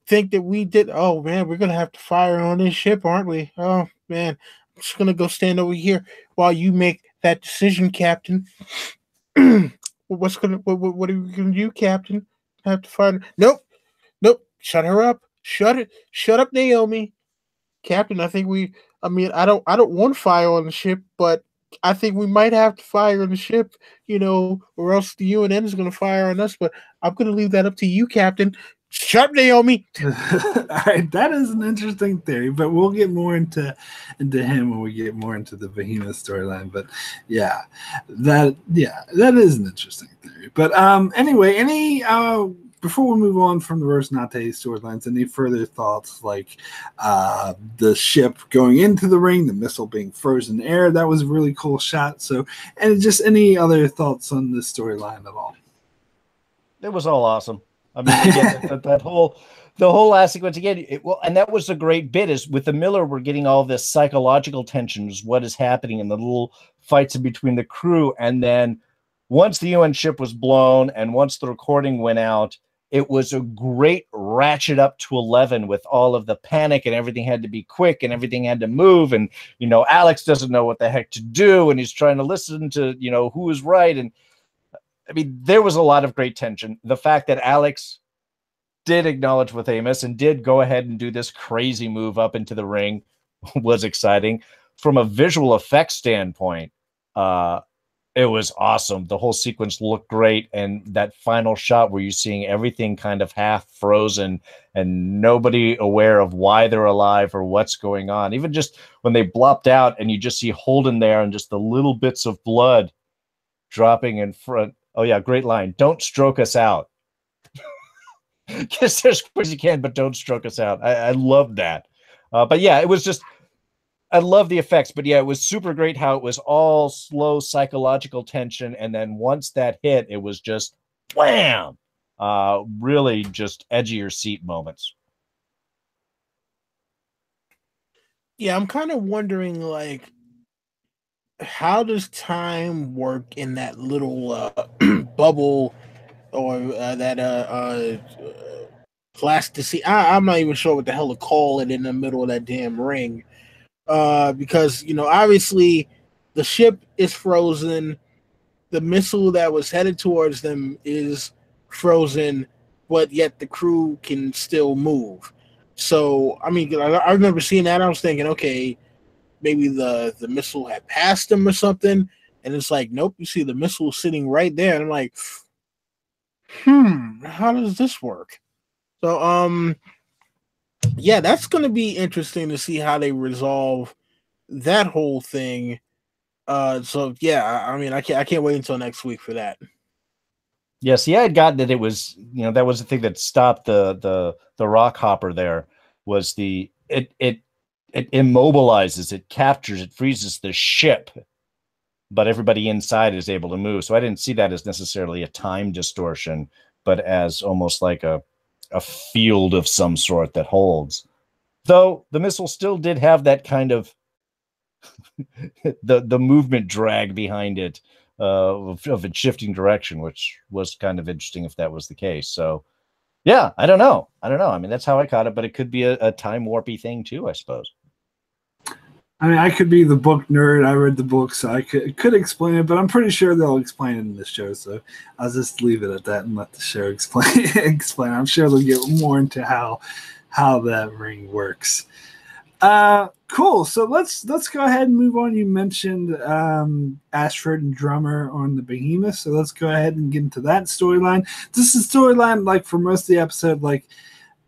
think that we did. Oh man, we're gonna have to fire on this ship, aren't we? Oh man, I'm just gonna go stand over here while you make that decision, Captain. What are we gonna do, Captain? I have to fire. Nope. Shut her up. Shut up, Naomi. Captain, I don't want fire on the ship, but I think we might have to fire on the ship, you know, or else the UNN is going to fire on us. But I'm going to leave that up to you, Captain. Shut up, Naomi. All right, that is an interesting theory, but we'll get more into him when we get more into the Behemoth storyline. But yeah, that is an interesting theory. But anyway, before we move on from the Rosnate storylines, any further thoughts, like the ship going into the ring, the missile being frozen air? That was a really cool shot. So, and just any other thoughts on this storyline at all? It was all awesome. I mean, again, the whole last sequence again. And that was a great bit. Is with the Miller, we're getting all this psychological tensions, what is happening, and the little fights in between the crew, and then once the UN ship was blown, and once the recording went out, it was a great ratchet up to 11 with all of the panic and everything had to be quick and everything had to move. And, you know, Alex doesn't know what the heck to do. And he's trying to listen to, you know, who is right. And I mean, there was a lot of great tension. The fact that Alex did acknowledge with Amos and did go ahead and do this crazy move up into the ring was exciting. From a visual effects standpoint, it was awesome. The whole sequence looked great. And that final shot where you're seeing everything kind of half frozen and nobody aware of why they're alive or what's going on. Even just when they blopped out and you just see Holden there and just the little bits of blood dropping in front. Oh yeah, great line. Don't stroke us out. Kiss as quick as you can, but don't stroke us out. I love that. But yeah, it was just, I love the effects, but yeah, it was super great how it was all slow psychological tension. And then once that hit, it was just wham, really just edge of your seat moments. Yeah, I'm kind of wondering, like, how does time work in that little bubble or that plasticine? I'm not even sure what the hell to call it in the middle of that damn ring. Because, you know, obviously the ship is frozen. The missile that was headed towards them is frozen, but yet the crew can still move. So, I mean, I remember seeing that. I was thinking, okay, maybe the missile had passed them or something. And it's like, nope, you see the missile sitting right there. And I'm like, how does this work? So, yeah, that's going to be interesting to see how they resolve that whole thing. So yeah, I mean, I can't wait until next week for that. Yeah, see, I had gotten that it was, you know, that was the thing that stopped the rock hopper. There was it immobilizes, it captures, it freezes the ship, but everybody inside is able to move. So I didn't see that as necessarily a time distortion, but as almost like a field of some sort that holds. Though the missile still did have that kind of the movement drag behind it of its shifting direction, which was kind of interesting if that was the case. So yeah, I don't know. I mean, that's how I caught it, but it could be a time warpy thing too, I suppose. I mean, I could be the book nerd. I read the book, so I could explain it, but I'm pretty sure they'll explain it in the show. So I'll just leave it at that and let the show explain. I'm sure they'll get more into how that ring works. Cool. So let's go ahead and move on. You mentioned Ashford and Drummer on the Behemoth, so let's go ahead and get into that storyline. This is storyline, like, for most of the episode, like,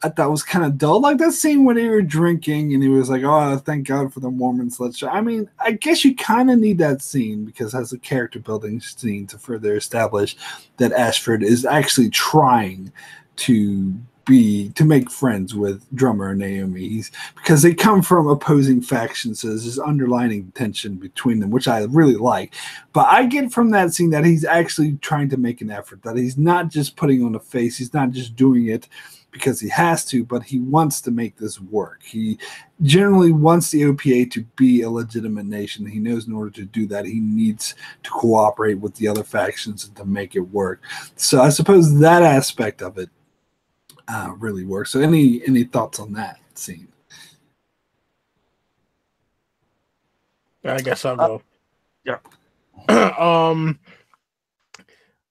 I thought was kind of dull. Like that scene when they were drinking and he was like, "Oh, thank God for the Mormons." I mean, I guess you kind of need that scene because as a character building scene to further establish that Ashford is actually trying to make friends with Drummer and Naomi. Because they come from opposing factions, so there's this underlining tension between them, which I really like. But I get from that scene that he's actually trying to make an effort, that he's not just putting on a face, he's not just doing it because he has to, but he wants to make this work. He generally wants the OPA to be a legitimate nation. He knows in order to do that, he needs to cooperate with the other factions and to make it work. So I suppose that aspect of it really works. So any thoughts on that scene? I guess I'll go. Yeah.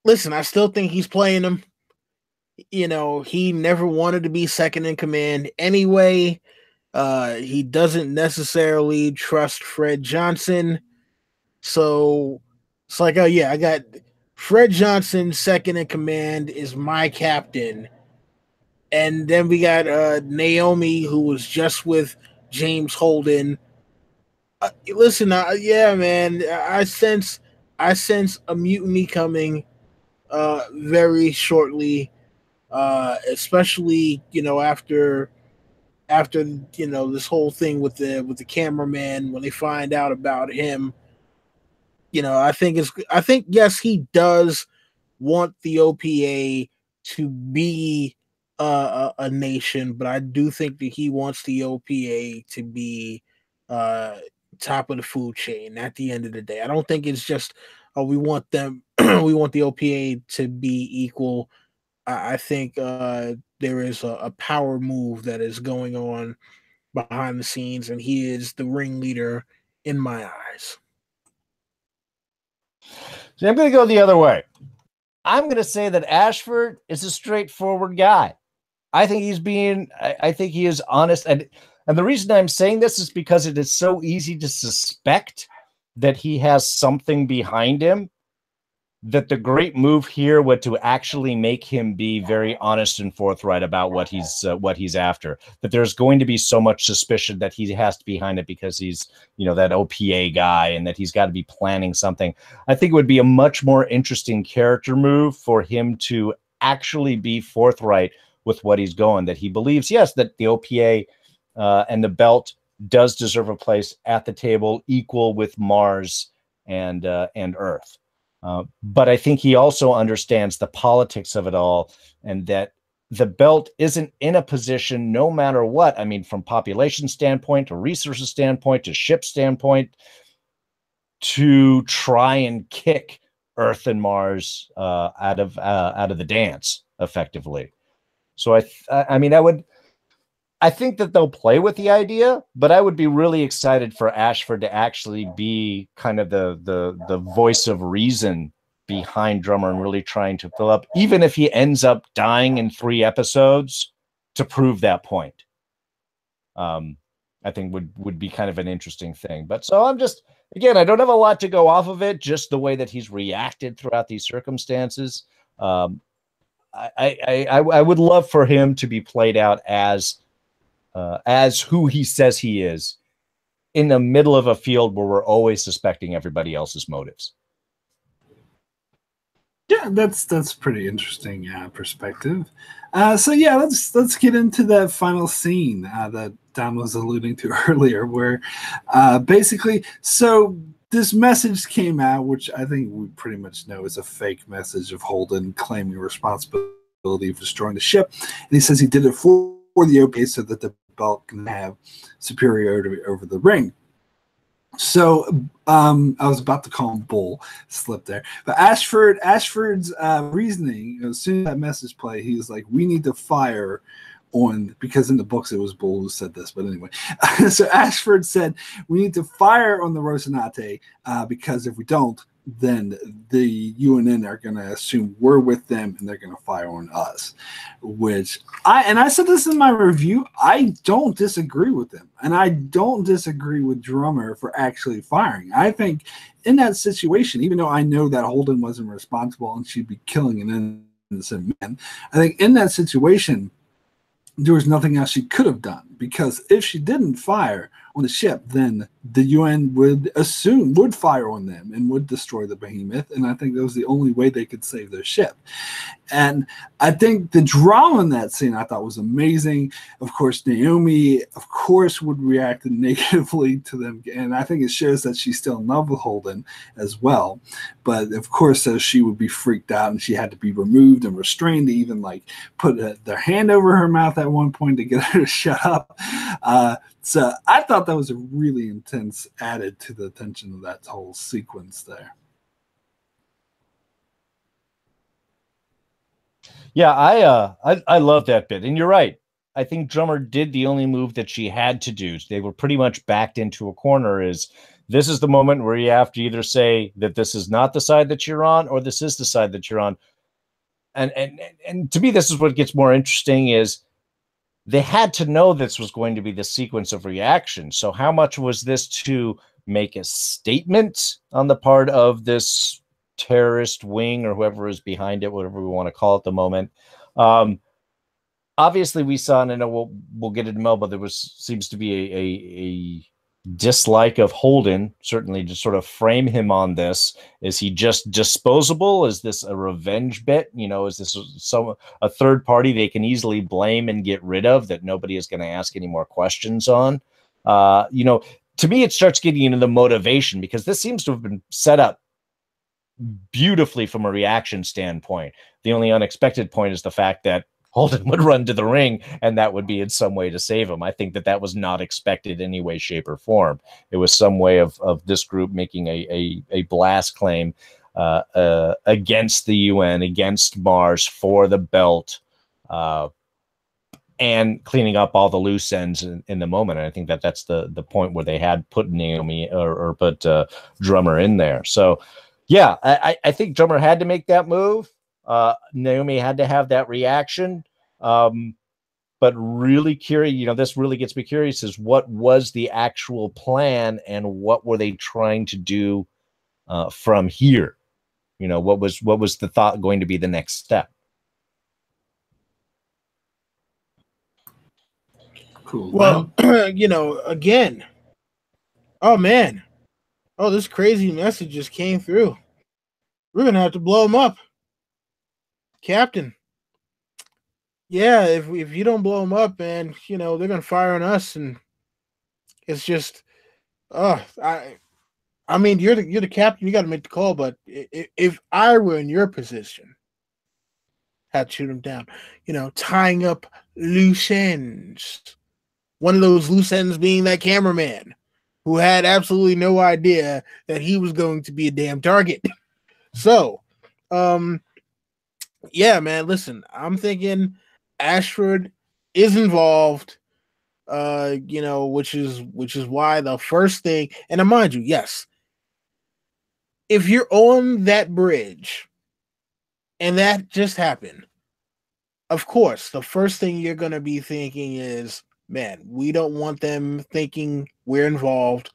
Listen, I still think he's playing him. You know, he never wanted to be second in command anyway. He doesn't necessarily trust Fred Johnson. So it's like, oh yeah, I got Fred Johnson second in command is my captain. And then we got Naomi, who was just with James Holden. Listen, yeah, man, I sense a mutiny coming very shortly. Especially, you know, after you know, this whole thing with the cameraman, when they find out about him. You know, I think yes, he does want the OPA to be a nation, but I do think that he wants the OPA to be top of the food chain at the end of the day. I don't think it's just we want them we want the OPA to be equal. I think there is a power move that is going on behind the scenes, and he is the ringleader in my eyes. So I'm going to go the other way. I'm going to say that Ashford is a straightforward guy. I think I think he is honest. And the reason I'm saying this is because it is so easy to suspect that he has something behind him, that the great move here would to actually make him be very honest and forthright about what he's after. That there's going to be so much suspicion that he has to be behind it because he's, you know, that OPA guy, and that he's got to be planning something. I think it would be a much more interesting character move for him to actually be forthright with what he's going, that he believes, yes, that the OPA and the belt does deserve a place at the table equal with Mars and Earth. But I think he also understands the politics of it all, and that the belt isn't in a position, no matter what. I mean, from population standpoint, to resources standpoint, to ship standpoint, to try and kick Earth and Mars out of the dance effectively. So I mean, I think that they'll play with the idea, but I would be really excited for Ashford to actually be kind of the voice of reason behind Drummer, and really trying to fill up, even if he ends up dying in 3 episodes, to prove that point. I think would be kind of an interesting thing. But so I'm just, again, I don't have a lot to go off of it, just the way that he's reacted throughout these circumstances. I would love for him to be played out as who he says he is, in the middle of a field where we're always suspecting everybody else's motives. Yeah, that's pretty interesting perspective. So yeah, let's get into that final scene that Don was alluding to earlier, where basically, so this message came out, which I think we pretty much know is a fake message of Holden claiming responsibility for destroying the ship, and he says he did it for the OK so that the belt can have superiority over the ring. So I was about to call him Bull, slipped there. But Ashford's reasoning, as soon as that message played, he was like, "We need to fire on," because in the books it was Bull who said this, but anyway. So Ashford said, "We need to fire on the Rocinante because if we don't, then the UNN are going to assume we're with them and they're going to fire on us," which I said this in my review, I don't disagree with them. And I don't disagree with Drummer for actually firing. I think in that situation, even though I know that Holden wasn't responsible and she'd be killing an innocent man, I think in that situation, there was nothing else she could have done, because if she didn't fire on the ship, then the UN would fire on them and would destroy the behemoth. And I think that was the only way they could save their ship. And I think the drama in that scene I thought was amazing. Of course, Naomi, of course, would react negatively to them. And I think it shows that she's still in love with Holden as well. But of course, she would be freaked out and she had to be removed and restrained, to even like put their hand over her mouth at one point to get her to shut up. So I thought that was a really intense added to the tension of that whole sequence there. Yeah, I love that bit, and you're right. I think Drummer did the only move that she had to do. They were pretty much backed into a corner. This is the moment where you have to either say that this is not the side that you're on, or this is the side that you're on. And to me, this is what gets more interesting, is they had to know this was going to be the sequence of reaction. So how much was this to make a statement on the part of this terrorist wing, or whoever is behind it, whatever we want to call it at the moment? Obviously, we saw, and I know we'll get into Mel, but there seems to be a dislike of Holden, certainly, to sort of frame him on this. Is he just disposable? Is this a revenge bit? You know, is this a third party they can easily blame and get rid of, that nobody is going to ask any more questions on? You know, to me, it starts getting into the motivation, because this seems to have been set up beautifully from a reaction standpoint. The only unexpected point is the fact that Holden would run to the ring, and that would be in some way to save him. I think that was not expected in any way, shape, or form. It was some way of this group making a blast claim against the UN, against Mars, for the belt, and cleaning up all the loose ends in the moment. And I think that's the point where they had put Naomi or put Drummer in there. So, yeah, I think Drummer had to make that move. Naomi had to have that reaction. But really curious, this really gets me curious, is what was the actual plan and what were they trying to do from here? What was the thought going to be the next step? Cool. Well, again, oh man, this crazy message just came through. We're gonna have to blow him up, Captain. Yeah, if you don't blow him up, man, they're gonna fire on us, and it's just, I mean, you're the captain, you got to make the call. But if I were in your position, had to shoot him down. Tying up loose ends. One of those loose ends being that cameraman who had absolutely no idea that he was going to be a damn target. So, yeah, man, listen, I'm thinking Ashford is involved, which is why the first thing, and mind you, yes, if you're on that bridge and that just happened, of course, the first thing you're going to be thinking is, man, we don't want them thinking we're involved.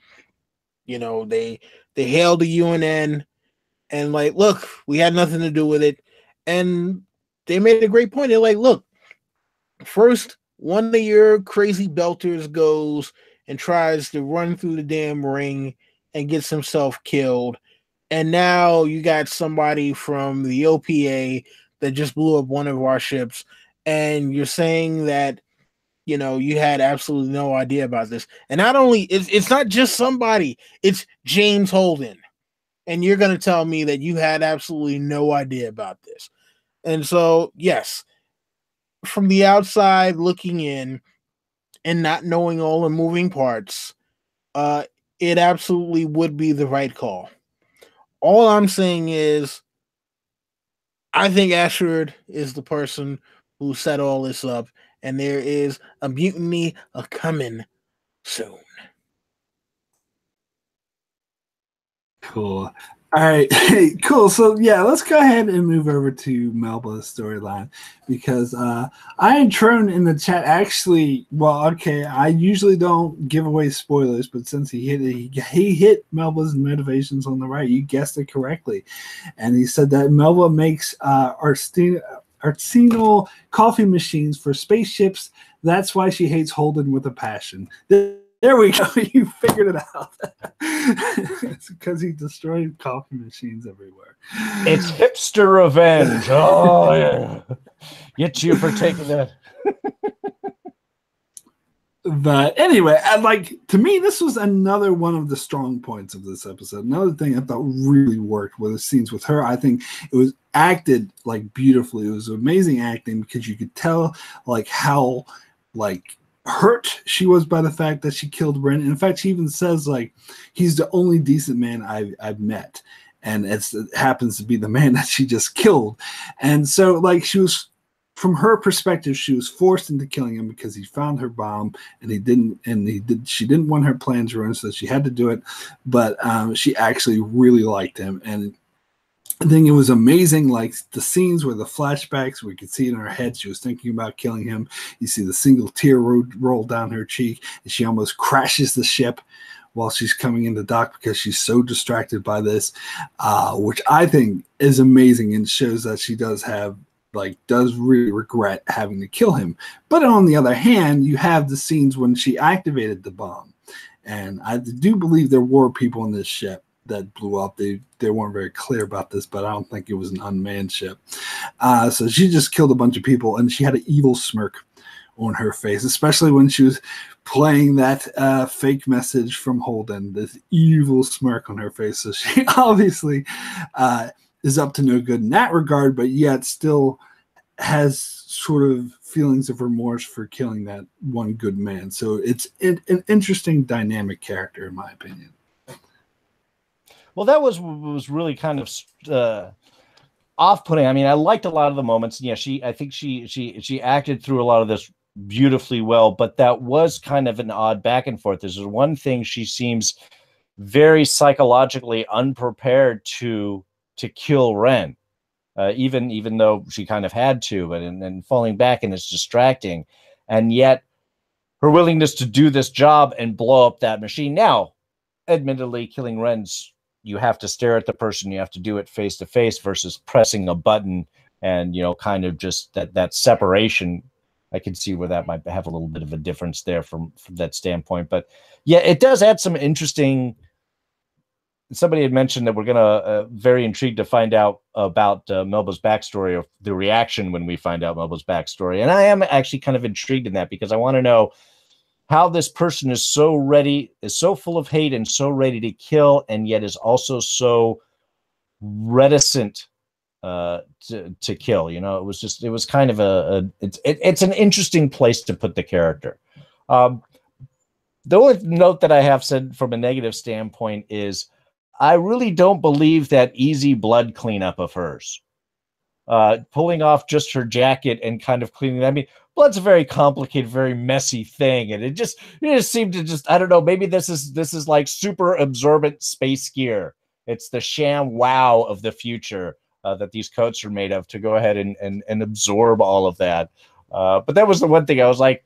They hailed the UNN and like, look, we had nothing to do with it. And they made a great point. They're like, look, first, one of your crazy belters goes and tries to run through the damn ring and gets himself killed. And now you got somebody from the OPA that just blew up one of our ships. And you're saying that, you had absolutely no idea about this. And not only, it's not just somebody, it's James Holden. And you're going to tell me that you had absolutely no idea about this. And so, yes, from the outside looking in and not knowing all the moving parts, it absolutely would be the right call. All I'm saying is, I think Ashford is the person who set all this up, and there is a mutiny coming soon. Cool. All right, cool. So yeah, let's go ahead and move over to Melba's storyline, because Iron Throne in the chat actually. Well, okay, I usually don't give away spoilers, but since he hit it, he hit Melba's motivations on the right. You guessed it correctly, and he said that Melba makes artisanal coffee machines for spaceships. That's why she hates Holden with a passion. There we go. You figured it out. It's because he destroyed coffee machines everywhere. It's hipster revenge. Oh, yeah. Get you for taking that. But anyway, to me, this was another one of the strong points of this episode. Another thing I thought really worked were the scenes with her. I think it was acted beautifully. It was amazing acting, because you could tell how hurt she was by the fact that she killed Brent. In fact, she even says he's the only decent man I've met, and it happens to be the man that she just killed. And so she was, from her perspective, she was forced into killing him because he found her bomb, and she didn't want her plans ruined, so she had to do it. But she actually really liked him, and I think it was amazing, the scenes where the flashbacks, where you could see in her head she was thinking about killing him. You see the single tear roll down her cheek, and she almost crashes the ship while she's coming into dock because she's so distracted by this, which I think is amazing and shows that she does really regret having to kill him. But on the other hand, you have the scenes when she activated the bomb, and I do believe there were people on this ship that blew up. They weren't very clear about this, but I don't think it was an unmanned ship. So she just killed a bunch of people, and she had an evil smirk on her face, especially when she was playing that fake message from Holden, this evil smirk on her face. So she obviously is up to no good in that regard, but yet still has sort of feelings of remorse for killing that one good man. So it's an interesting dynamic character, in my opinion. Well, that was really kind of off-putting. I mean, I liked a lot of the moments. Yeah, I think she acted through a lot of this beautifully well, but that was kind of an odd back and forth. There's one thing, she seems very psychologically unprepared to kill Ren, even though she kind of had to, but and falling back, and it's distracting, and yet her willingness to do this job and blow up that machine. Now, admittedly, killing Ren's, you have to stare at the person, you have to do it face to face versus pressing a button, and kind of just that separation. I can see where that might have a little bit of a difference there from that standpoint. But yeah, it does add some interesting. Somebody had mentioned that we're gonna very intrigued to find out about Melba's backstory, or the reaction when we find out Melba's backstory, and I am actually kind of intrigued in that, because I want to know how this person is so ready, is so full of hate and so ready to kill, and yet is also so reticent to kill. It was kind of it's an interesting place to put the character. The only note that I have said from a negative standpoint is I really don't believe that easy blood cleanup of hers. Pulling off just her jacket and kind of cleaning. I mean, blood's a very complicated, very messy thing, and it just seemed to I don't know. Maybe this is like super absorbent space gear. It's the sham wow of the future that these coats are made of, to go ahead and absorb all of that. But that was the one thing I was like,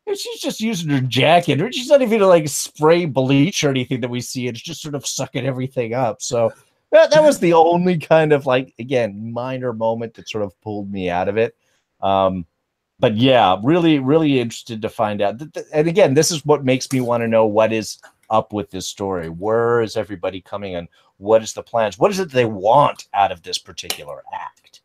she's just using her jacket, or she's not even like spray bleach or anything that we see. It's just sort of sucking everything up. So that was the only kind of, like, again, minor moment that sort of pulled me out of it. But yeah, really, really interested to find out. And again, this is what makes me want to know what is up with this story. Where is everybody coming in? What is the plans? What is it they want out of this particular act?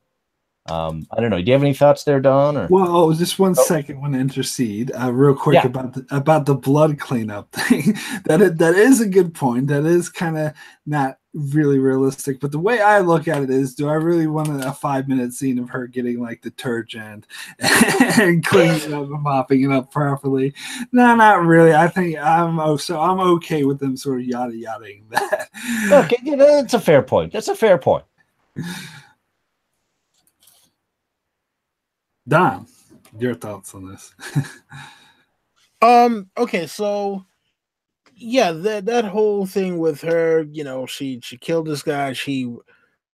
I don't know. Do you have any thoughts there, Don? Or? Well, just one second. Want to intercede real quick about the blood cleanup thing. That is a good point. That is kind of not really realistic. But the way I look at it is, do I really want a 5-minute scene of her getting like detergent and cleaning it up and mopping it up properly? No, not really. I think I'm okay with them sort of yada-yadaing that. Okay, that's a fair point. That's a fair point. Don, your thoughts on this? Okay, so yeah, that whole thing with her, she killed this guy, she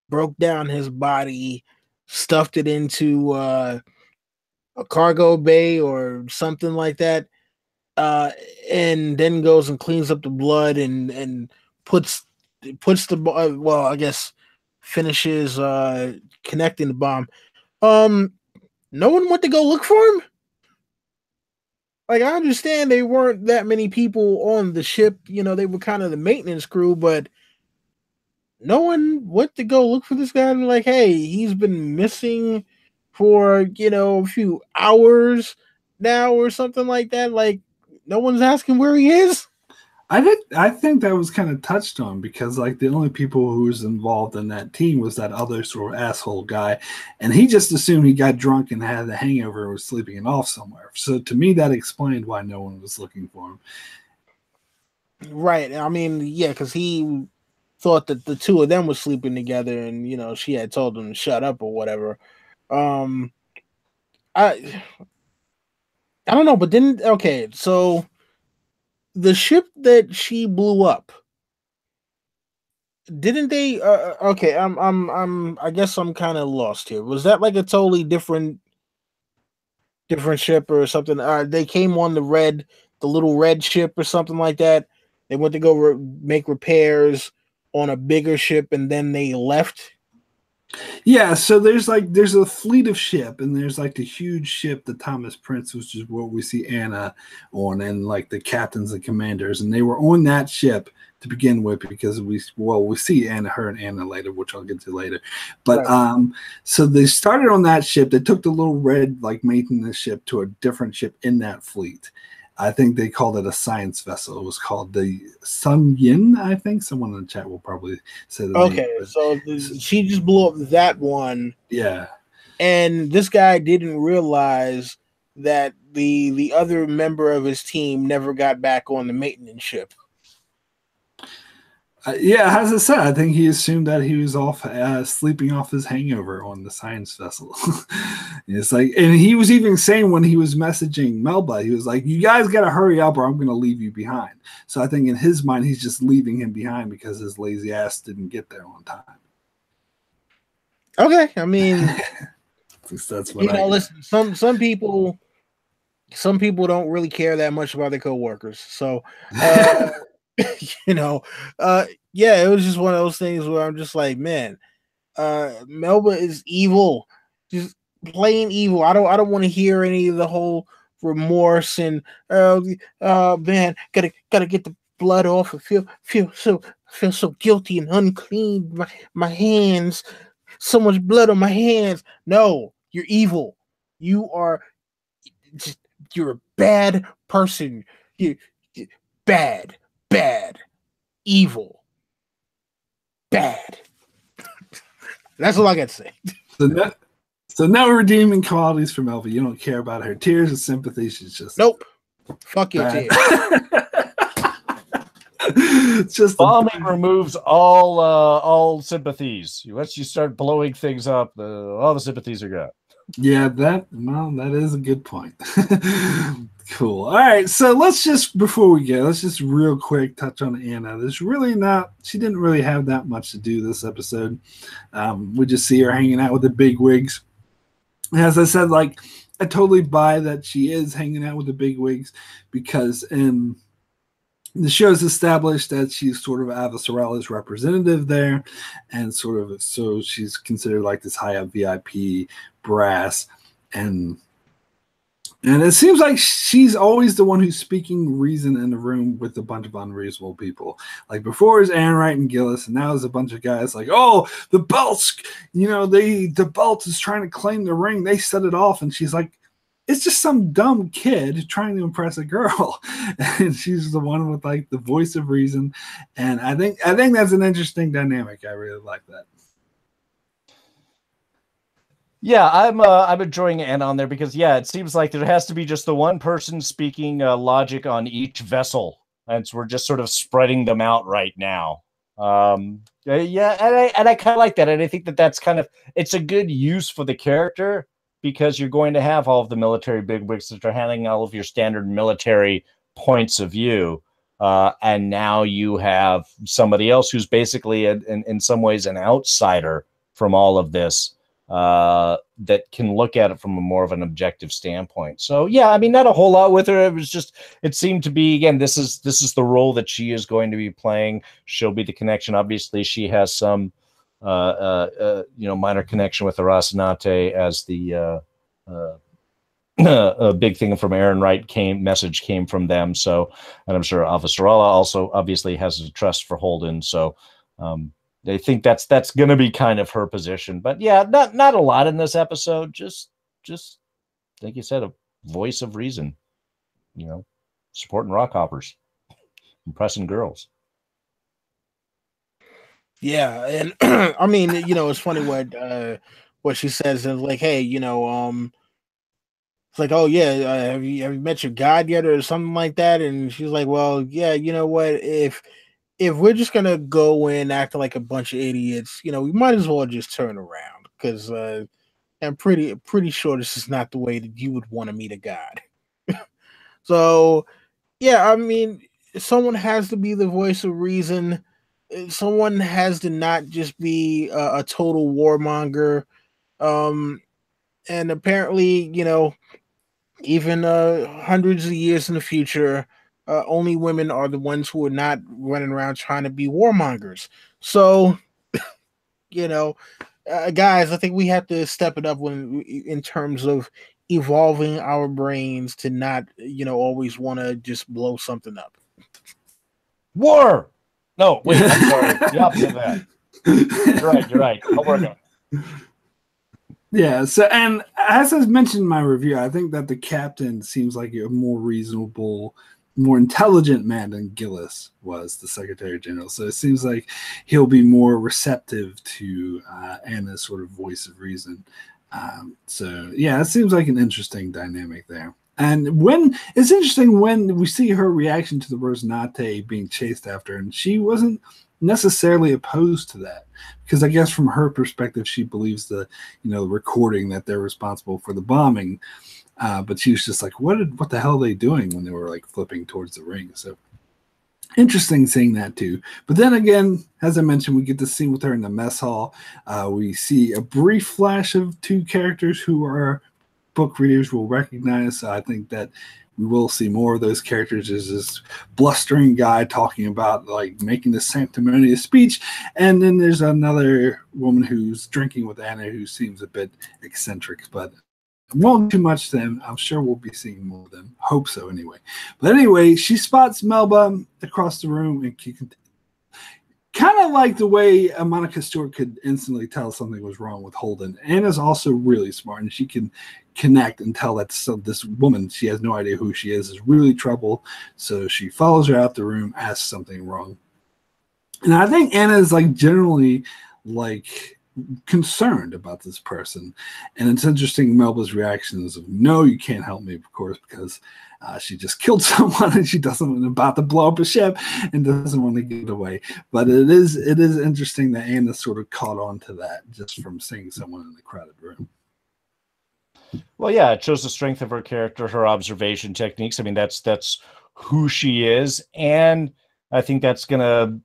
broke down his body, stuffed it into a cargo bay or something like that, and then goes and cleans up the blood and puts the I guess finishes connecting the bomb. No one went to go look for him? Like, I understand they weren't that many people on the ship. They were kind of the maintenance crew, but no one went to go look for this guy and like, hey, he's been missing for, a few hours now or something like that. Like, no one's asking where he is. I think that was kind of touched on, because like the only people who was involved in that team was that other sort of asshole guy, and he just assumed he got drunk and had a hangover and was sleeping it off somewhere. So to me, that explained why no one was looking for him. Right. I mean, yeah, because he thought that the two of them were sleeping together, and she had told him to shut up or whatever. I don't know, but then so the ship that she blew up, didn't they? I guess I'm kind of lost here. Was that like a totally different ship or something? They came on the little red ship or something like that. They went to go make repairs on a bigger ship, and then they left. Yeah, so there's a fleet of ship, and there's like the huge ship, the Thomas Prince, which is what we see Anna on, and like the captains and commanders, and they were on that ship to begin with, because we see her and Anna later, which I'll get to later. But right. So they started on that ship. They took the little red like maintenance ship to a different ship in that fleet. I think they called it a science vessel. It was called the Sun Yin, I think. Someone in the chat will probably say that. Okay, so she just blew up that one. Yeah. And this guy didn't realize that the other member of his team never got back on the maintenance ship. Yeah, as I said, I think he assumed that he was off sleeping off his hangover on the science vessel. It's like, and he was even saying when he was messaging Melba, he was like, "You guys got to hurry up, or I'm going to leave you behind." So I think in his mind, he's just leaving him behind because his lazy ass didn't get there on time. Okay, I mean, that's what listen. Some people don't really care that much about their coworkers. So, yeah, it was just one of those things where I'm just like, man, Melba is evil, just plain evil. I don't want to hear any of the whole remorse and man, gotta get the blood off and feel so guilty and unclean. My hands, so much blood on my hands. No, you're evil. You're a bad person. You bad, evil, bad. That's all I got to say. So no redeeming qualities for Melva. You don't care about her tears and sympathy. She's just nope. Fuck your tears. It's just bombing removes all sympathies. Once you start blowing things up, all the sympathies are gone. Yeah, that is a good point. Cool. All right, so let's just real quick touch on Anna. She didn't really have that much to do this episode. We just see her hanging out with the big wigs. As I said, like, I totally buy that she is hanging out with the big wigs because the show's established that she's sort of Avasarella's representative there, and so she's considered like this high up VIP brass, and it seems like she's always the one who's speaking reason in the room with a bunch of unreasonable people. Like before is Aaron Wright and Gillis, and now there's a bunch of guys like, oh, the belts, the belt is trying to claim the ring. They set it off, and she's like, it's just some dumb kid trying to impress a girl, and she's the one with like the voice of reason. And I think that's an interesting dynamic. I really like that. Yeah, I'm enjoying Anna on there because it seems like there has to be just the one person speaking logic on each vessel, and so we're just sort of spreading them out right now. And I kind of like that, and I think that's it's a good use for the character because you're going to have all of the military bigwigs that are handling all of your standard military points of view, and now you have somebody else who's basically in some ways an outsider from all of this. That can look at it from a more of an objective standpoint. So yeah, I mean, not a whole lot with her. It seemed to be, again, this is the role that she is going to be playing. She'll be the connection. Obviously, she has some minor connection with Arasanate as the a big thing from Aaron Wright message came from them. So, and I'm sure Avasarala also obviously has a trust for Holden. So I think that's going to be kind of her position, but yeah, not a lot in this episode. Just like you said, a voice of reason, supporting rock hoppers, impressing girls. Yeah, and I mean, it's funny what she says is like, hey, it's like, oh yeah, have you met your god yet or something like that? And she's like, well, yeah, you know what, if we're just gonna go in acting like a bunch of idiots, we might as well just turn around because I'm pretty sure this is not the way that you would want to meet a god. So yeah, I mean, someone has to be the voice of reason. Someone has to not just be a total warmonger. And apparently, even hundreds of years in the future, only women are the ones who are not running around trying to be warmongers. So, guys, I think we have to step it up in terms of evolving our brains to not, always want to just blow something up. War. No, wait, I'm sorry. The opposite of that. You're right. I'll work on it. Yeah, so, and as I mentioned in my review, I think that the captain seems like a more reasonable, more intelligent man than Gillis was, the Secretary General. So it seems like he'll be more receptive to Anna's sort of voice of reason. So yeah, it seems like an interesting dynamic there. And when it's interesting when we see her reaction to the Rosinante being chased after, and she wasn't necessarily opposed to that, because I guess from her perspective, she believes the recording that they're responsible for the bombing, but she was just like, what the hell are they doing when they were like flipping towards the ring? So interesting seeing that too. But then again, as I mentioned, we get to see with her in the mess hall. We see a brief flash of two characters who are book readers will recognize. I think that we will see more of those characters. There's this blustering guy talking about like making the sanctimonious speech, and then there's another woman who's drinking with Anna who seems a bit eccentric, but won't too much to them. I'm sure we'll be seeing more of them. Hope so anyway. But anyway, she spots Melba across the room, and she can kind of like the way Monica Stewart could instantly tell something was wrong with Holden. Anna's also really smart, and she can connect and tell that this woman, she has no idea who she is really trouble. So she follows her out the room, asks something wrong. And I think Anna is like generally like concerned about this person. And it's interesting Melba's reactions of, no, you can't help me, of course, because she just killed someone and she doesn't about to blow up a ship and doesn't want to give it away. But it is interesting that Anna sort of caught on to that just from seeing someone in the crowded room. Well, yeah, it shows the strength of her character, her observation techniques. I mean, that's who she is. And I think that's going to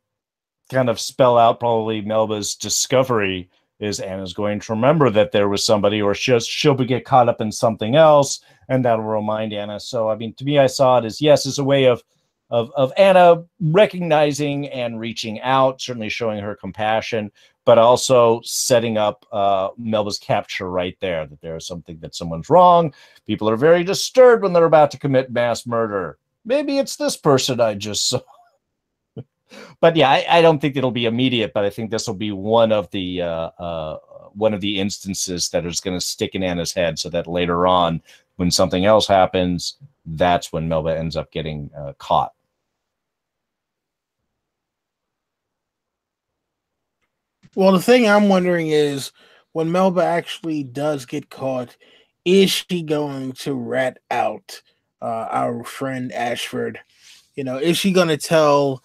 kind of spell out probably Melba's discovery is Anna's going to remember that there was somebody, or she'll get caught up in something else, and that'll remind Anna. So, I mean, to me, I saw it as, yes, as a way of Anna recognizing and reaching out, certainly showing her compassion, but also setting up Melba's capture right there, that there's something, that someone's wrong. People are very disturbed when they're about to commit mass murder. Maybe it's this person I just saw. But yeah, I don't think it'll be immediate, but I think this will be one of the instances that is going to stick in Anna's head, so that later on, when something else happens, that's when Melba ends up getting caught. Well, the thing I'm wondering is, when Melba actually does get caught, is she going to rat out our friend Ashford? Is she going to tell?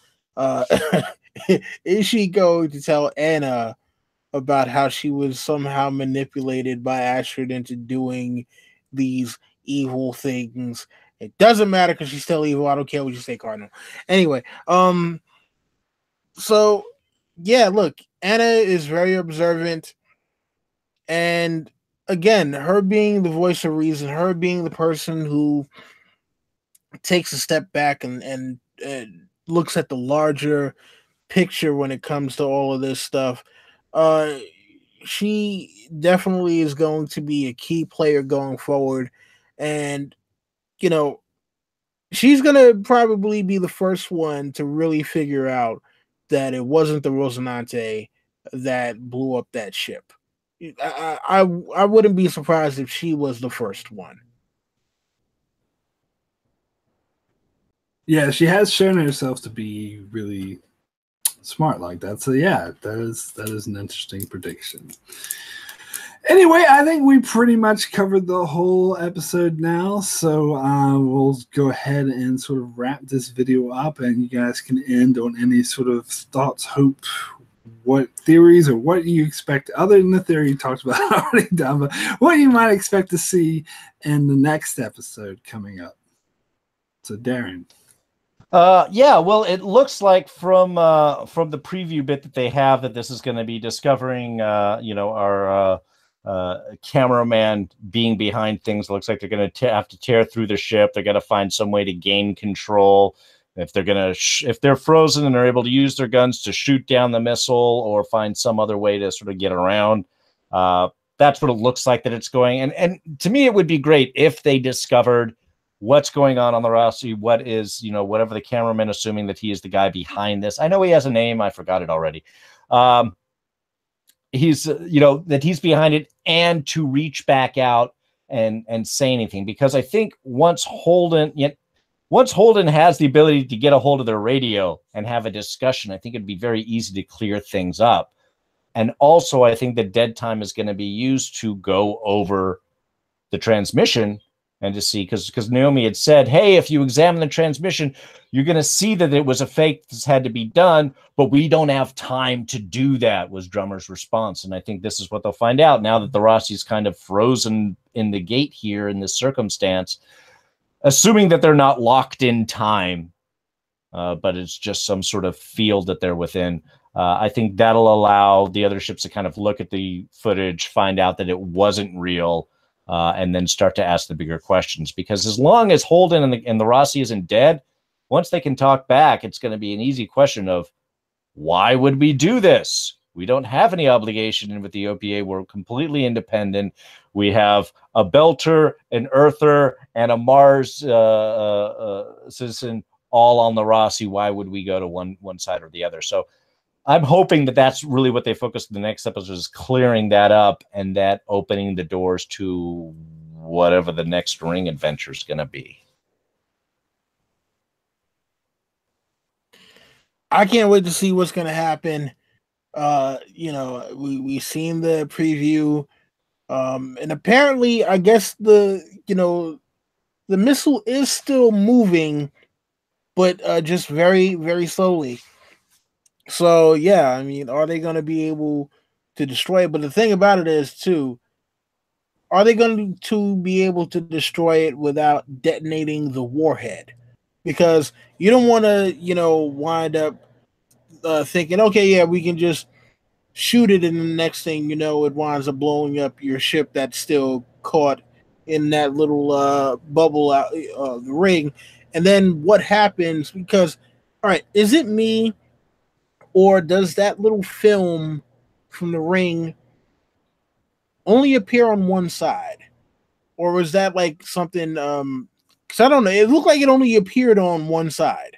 Is she going to tell Anna about how she was somehow manipulated by Ashford into doing these evil things? It doesn't matter because she's still evil. I don't care what you say, Cardinal. Anyway, so yeah, look, Anna is very observant, and again, her being the voice of reason, her being the person who takes a step back and looks at the larger picture when it comes to all of this stuff. She definitely is going to be a key player going forward, and she's gonna probably be the first one to really figure out that it wasn't the Rosinante that blew up that ship. I wouldn't be surprised if she was the first one. Yeah, she has shown herself to be really smart like that. So yeah, that is an interesting prediction. Anyway, I think we pretty much covered the whole episode now. So we'll go ahead and sort of wrap this video up, and you guys can end on any sort of thoughts, hope, what theories, or what you expect, other than the theory you talked about already done, but what you might expect to see in the next episode coming up. So Darrin. Yeah, well, it looks like from the preview bit that they have that this is going to be discovering, our cameraman being behind things. It looks like they're going to have to tear through the ship. They're going to find some way to gain control. If they're going to, if they're frozen and are able to use their guns to shoot down the missile or find some other way to sort of get around, that's what it looks like that it's going. And to me, it would be great if they discovered what's going on the Rossi, what is, whatever the cameraman, assuming that he is the guy behind this. I know he has a name. I forgot it already. He's, that he's behind it, and to reach back out and say anything, because I think once Holden has the ability to get a hold of their radio and have a discussion, I think it'd be very easy to clear things up. And also, I think the dead time is going to be used to go over the transmission and to see, because Naomi had said, hey, if you examine the transmission, you're going to see that it was a fake that's had to be done, but we don't have time to do that, was Drummer's response. And I think this is what they'll find out now that the Rossi's kind of frozen in the gate here in this circumstance, assuming that they're not locked in time, but it's just some sort of field that they're within. I think that'll allow the other ships to kind of look at the footage, find out that it wasn't real, and then start to ask the bigger questions. Because as long as Holden and the Rossi isn't dead, once they can talk back, it's going to be an easy question of, why would we do this? We don't have any obligation with the OPA. We're completely independent. We have a Belter, an Earther, and a Mars citizen all on the Rossi. Why would we go to one side or the other? So I'm hoping that that's really what they focus on the next episode, is clearing that up and that opening the doors to whatever the next Ring adventure is going to be. I can't wait to see what's going to happen. We've seen the preview, and apparently, I guess the missile is still moving, but just very, very slowly. So yeah, I mean, are they going to be able to destroy it? But the thing about it is, too, are they going to be able to destroy it without detonating the warhead? Because you don't want to, wind up thinking, okay, yeah, we can just shoot it, and the next thing you know, it winds up blowing up your ship that's still caught in that little bubble out the ring. And then what happens? Because, all right, is it me, or does that little film from the ring only appear on one side? Or was that like something, because I don't know, it looked like it only appeared on one side.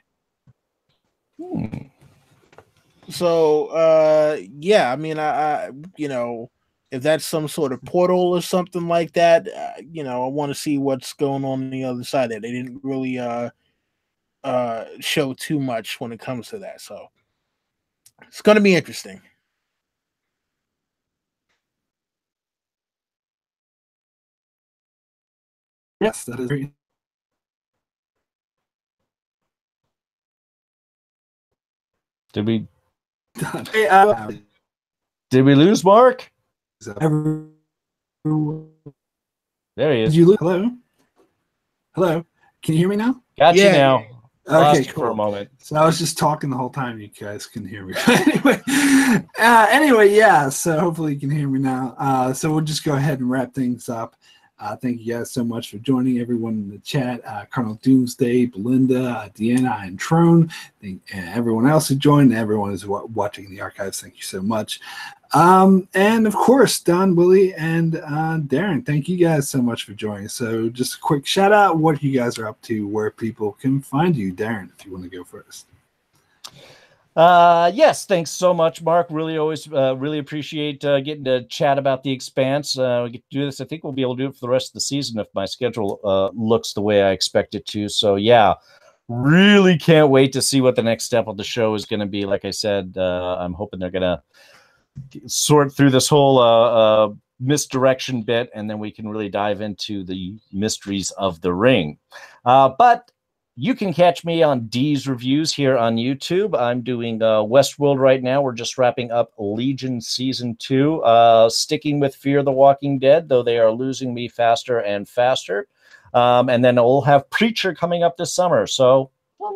So, yeah, I mean, I if that's some sort of portal or something like that, I want to see what's going on the other side there. They didn't really show too much when it comes to that. So it's going to be interesting. Yes, that is great. Did we Hey, did we lose Mark? there There he is. Did you lose? Hello. Can you hear me now? Got you now. Lost Okay, you cool. for a moment. So I was just talking the whole time. You guys can hear me. Anyway, yeah. So hopefully you can hear me now. So we'll just go ahead and wrap things up. Thank you guys so much for joining, everyone in the chat. Colonel Doomsday, Belinda, Deanna, and Trone, and everyone else who joined, everyone who's watching the archives. Thank you so much. And of course, Don, Willi, and Darrin, thank you guys so much for joining. So just a quick shout out what you guys are up to, where people can find you. Darrin, if you want to go first. Yes, thanks so much, Mark. Really appreciate getting to chat about the Expanse. We get to do this. I think we'll be able to do it for the rest of the season if my schedule looks the way I expect it to. So yeah, really can't wait to see what the next step of the show is going to be. Like I said, I'm hoping they're going to sort through this whole misdirection bit, and then we can really dive into the mysteries of the ring. But you can catch me on D's Reviews here on YouTube. I'm doing Westworld right now. We're just wrapping up Legion Season 2, sticking with Fear the Walking Dead, though they are losing me faster and faster. And then we'll have Preacher coming up this summer. So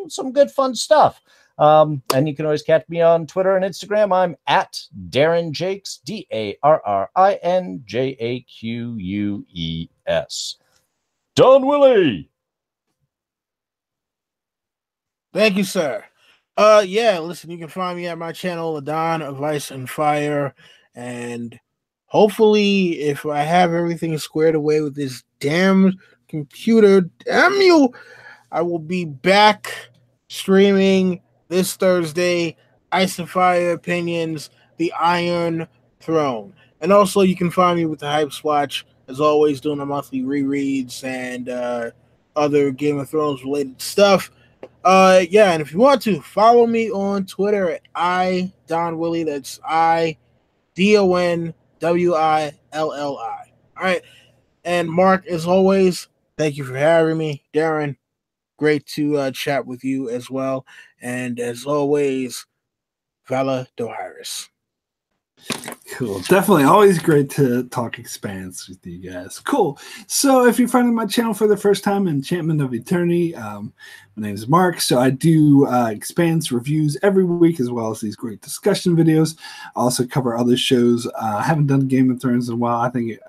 some good fun stuff. And you can always catch me on Twitter and Instagram. I'm at Darrin Jakes, DarrinJaqueus. Don Willi. Thank you, sir. Yeah, listen, you can find me at my channel, Adon of Ice and Fire, and hopefully, if I have everything squared away with this damn computer, damn you, I will be back streaming this Thursday, Ice and Fire Opinions, The Iron Throne. And also, you can find me with the Hype Swatch, as always, doing the monthly rereads and other Game of Thrones related stuff. Yeah, and if you want to, follow me on Twitter at iDonWilli. That's IDonWilli. All right. And Mark, as always, Thank you for having me, Darrin. Great to chat with you as well. And as always, Vala Doharis. Cool. Definitely always great to talk Expanse with you guys. Cool. So if you're finding my channel for the first time, Enchantment of Eternity, my name is Mark. So I do Expanse reviews every week, as well as these great discussion videos. I also cover other shows. I haven't done Game of Thrones in a while. I think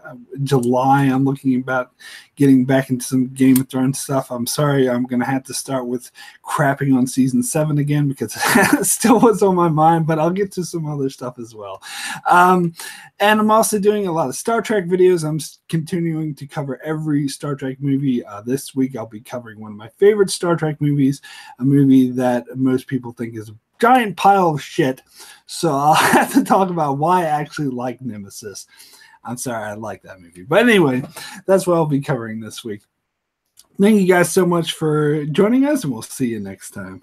July I'm looking about getting back into some Game of Thrones stuff. I'm sorry, I'm going to have to start with crapping on season 7 again, because it still was on my mind, but I'll get to some other stuff as well. And I'm also doing a lot of Star Trek videos. I'm continuing to cover every Star Trek movie. This week I'll be covering one of my favorite Star Trek movies, a movie that most people think is a giant pile of shit. So I'll have to talk about why I actually like Nemesis. I'm sorry, I like that movie. But anyway, that's what I'll be covering this week. Thank you guys so much for joining us, and we'll see you next time.